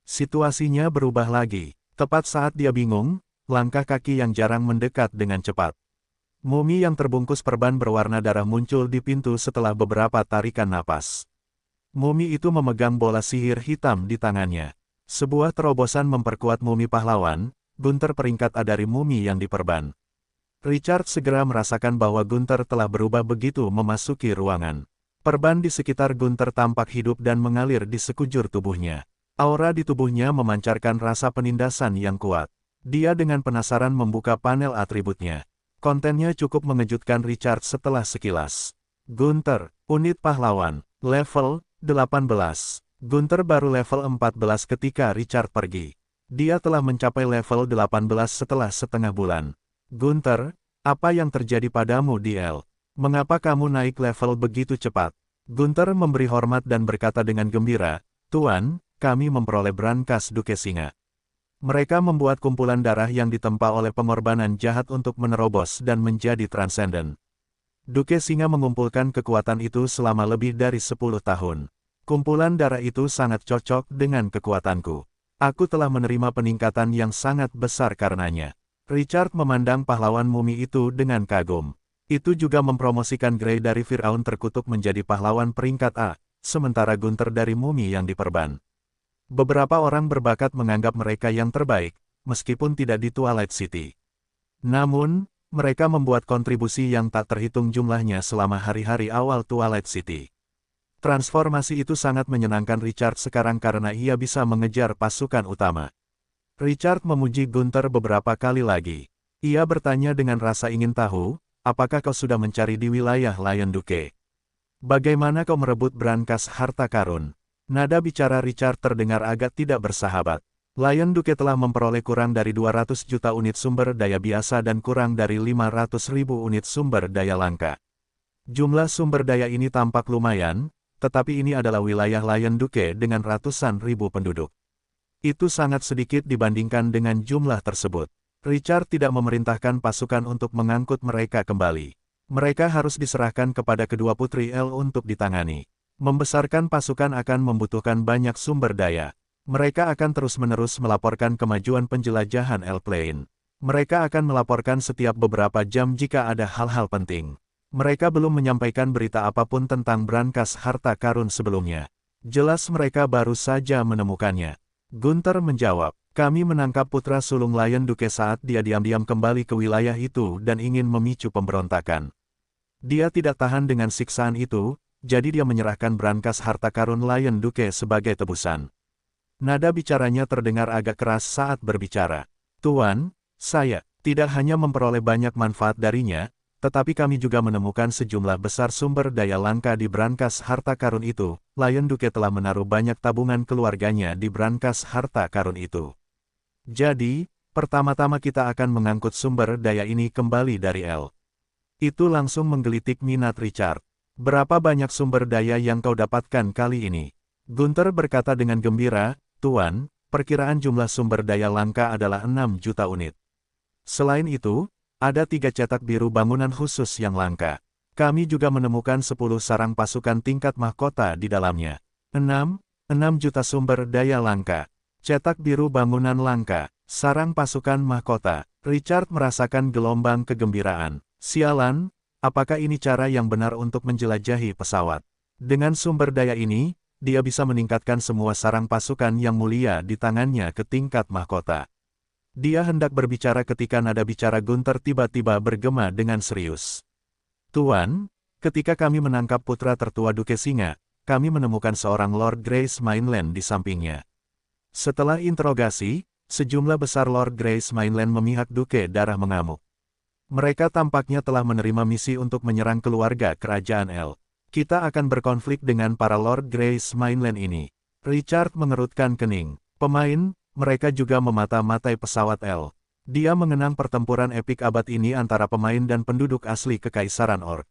Situasinya berubah lagi. Tepat saat dia bingung, langkah kaki yang jarang mendekat dengan cepat. Mumi yang terbungkus perban berwarna darah muncul di pintu setelah beberapa tarikan napas. Mumi itu memegang bola sihir hitam di tangannya. Sebuah terobosan memperkuat mumi pahlawan, Gunther peringkat A dari mumi yang diperban. Richard segera merasakan bahwa Gunther telah berubah begitu memasuki ruangan. Perban di sekitar Gunther tampak hidup dan mengalir di sekujur tubuhnya. Aura di tubuhnya memancarkan rasa penindasan yang kuat. Dia dengan penasaran membuka panel atributnya. Kontennya cukup mengejutkan Richard setelah sekilas. Gunther, unit pahlawan, level 18. Gunther baru level 14 ketika Richard pergi. Dia telah mencapai level 18 setelah setengah bulan. Gunther, apa yang terjadi padamu DL? Mengapa kamu naik level begitu cepat? Gunther memberi hormat dan berkata dengan gembira, Tuan, kami memperoleh brankas Duke Singa. Mereka membuat kumpulan darah yang ditempa oleh pengorbanan jahat untuk menerobos dan menjadi transenden. Duke Singa mengumpulkan kekuatan itu selama lebih dari 10 tahun. Kumpulan darah itu sangat cocok dengan kekuatanku. Aku telah menerima peningkatan yang sangat besar karenanya. Richard memandang pahlawan mumi itu dengan kagum. Itu juga mempromosikan Grey dari Firaun terkutuk menjadi pahlawan peringkat A, sementara Gunther dari mumi yang diperban. Beberapa orang berbakat menganggap mereka yang terbaik, meskipun tidak di Twilight City. Namun, mereka membuat kontribusi yang tak terhitung jumlahnya selama hari-hari awal Twilight City. Transformasi itu sangat menyenangkan Richard sekarang karena ia bisa mengejar pasukan utama. Richard memuji Gunther beberapa kali lagi. Ia bertanya dengan rasa ingin tahu, apakah kau sudah mencari di wilayah Lion Duke? Bagaimana kau merebut brankas harta karun? Nada bicara Richard terdengar agak tidak bersahabat. Lion Duke telah memperoleh kurang dari 200 juta unit sumber daya biasa dan kurang dari 500.000 unit sumber daya langka. Jumlah sumber daya ini tampak lumayan, tetapi ini adalah wilayah Lion Duke dengan ratusan ribu penduduk. Itu sangat sedikit dibandingkan dengan jumlah tersebut. Richard tidak memerintahkan pasukan untuk mengangkut mereka kembali. Mereka harus diserahkan kepada kedua putri El untuk ditangani. Membesarkan pasukan akan membutuhkan banyak sumber daya. Mereka akan terus-menerus melaporkan kemajuan penjelajahan El Plain. Mereka akan melaporkan setiap beberapa jam jika ada hal-hal penting. Mereka belum menyampaikan berita apapun tentang brankas harta karun sebelumnya. Jelas mereka baru saja menemukannya. Gunther menjawab, kami menangkap putra sulung Lion Duke saat dia diam-diam kembali ke wilayah itu dan ingin memicu pemberontakan. Dia tidak tahan dengan siksaan itu, jadi dia menyerahkan brankas harta karun Lion Duke sebagai tebusan. Nada bicaranya terdengar agak keras saat berbicara. Tuan, saya tidak hanya memperoleh banyak manfaat darinya, tetapi kami juga menemukan sejumlah besar sumber daya langka di brankas harta karun itu. Lion Duke telah menaruh banyak tabungan keluarganya di brankas harta karun itu. Jadi, pertama-tama kita akan mengangkut sumber daya ini kembali dari El. Itu langsung menggelitik minat Richard. Berapa banyak sumber daya yang kau dapatkan kali ini? Gunther berkata dengan gembira, Tuan, perkiraan jumlah sumber daya langka adalah 6 juta unit. Selain itu, ada 3 cetak biru bangunan khusus yang langka. Kami juga menemukan 10 sarang pasukan tingkat mahkota di dalamnya. 6 juta sumber daya langka. Cetak biru bangunan langka. Sarang pasukan mahkota. Richard merasakan gelombang kegembiraan. Sialan, apakah ini cara yang benar untuk menjelajahi pesawat? Dengan sumber daya ini, dia bisa meningkatkan semua sarang pasukan yang mulia di tangannya ke tingkat mahkota. Dia hendak berbicara ketika nada bicara Gunther tiba-tiba bergema dengan serius. Tuan, ketika kami menangkap putra tertua Duke Singa, kami menemukan seorang Lord Grace Mainland di sampingnya. Setelah interogasi, sejumlah besar Lord Grace Mainland memihak Duke Darah mengamuk. Mereka tampaknya telah menerima misi untuk menyerang keluarga kerajaan El. Kita akan berkonflik dengan para Lord Grace Mainland ini. Richard mengerutkan kening. Pemain, mereka juga memata-matai pesawat El. Dia mengenang pertempuran epik abad ini antara pemain dan penduduk asli Kekaisaran Orc.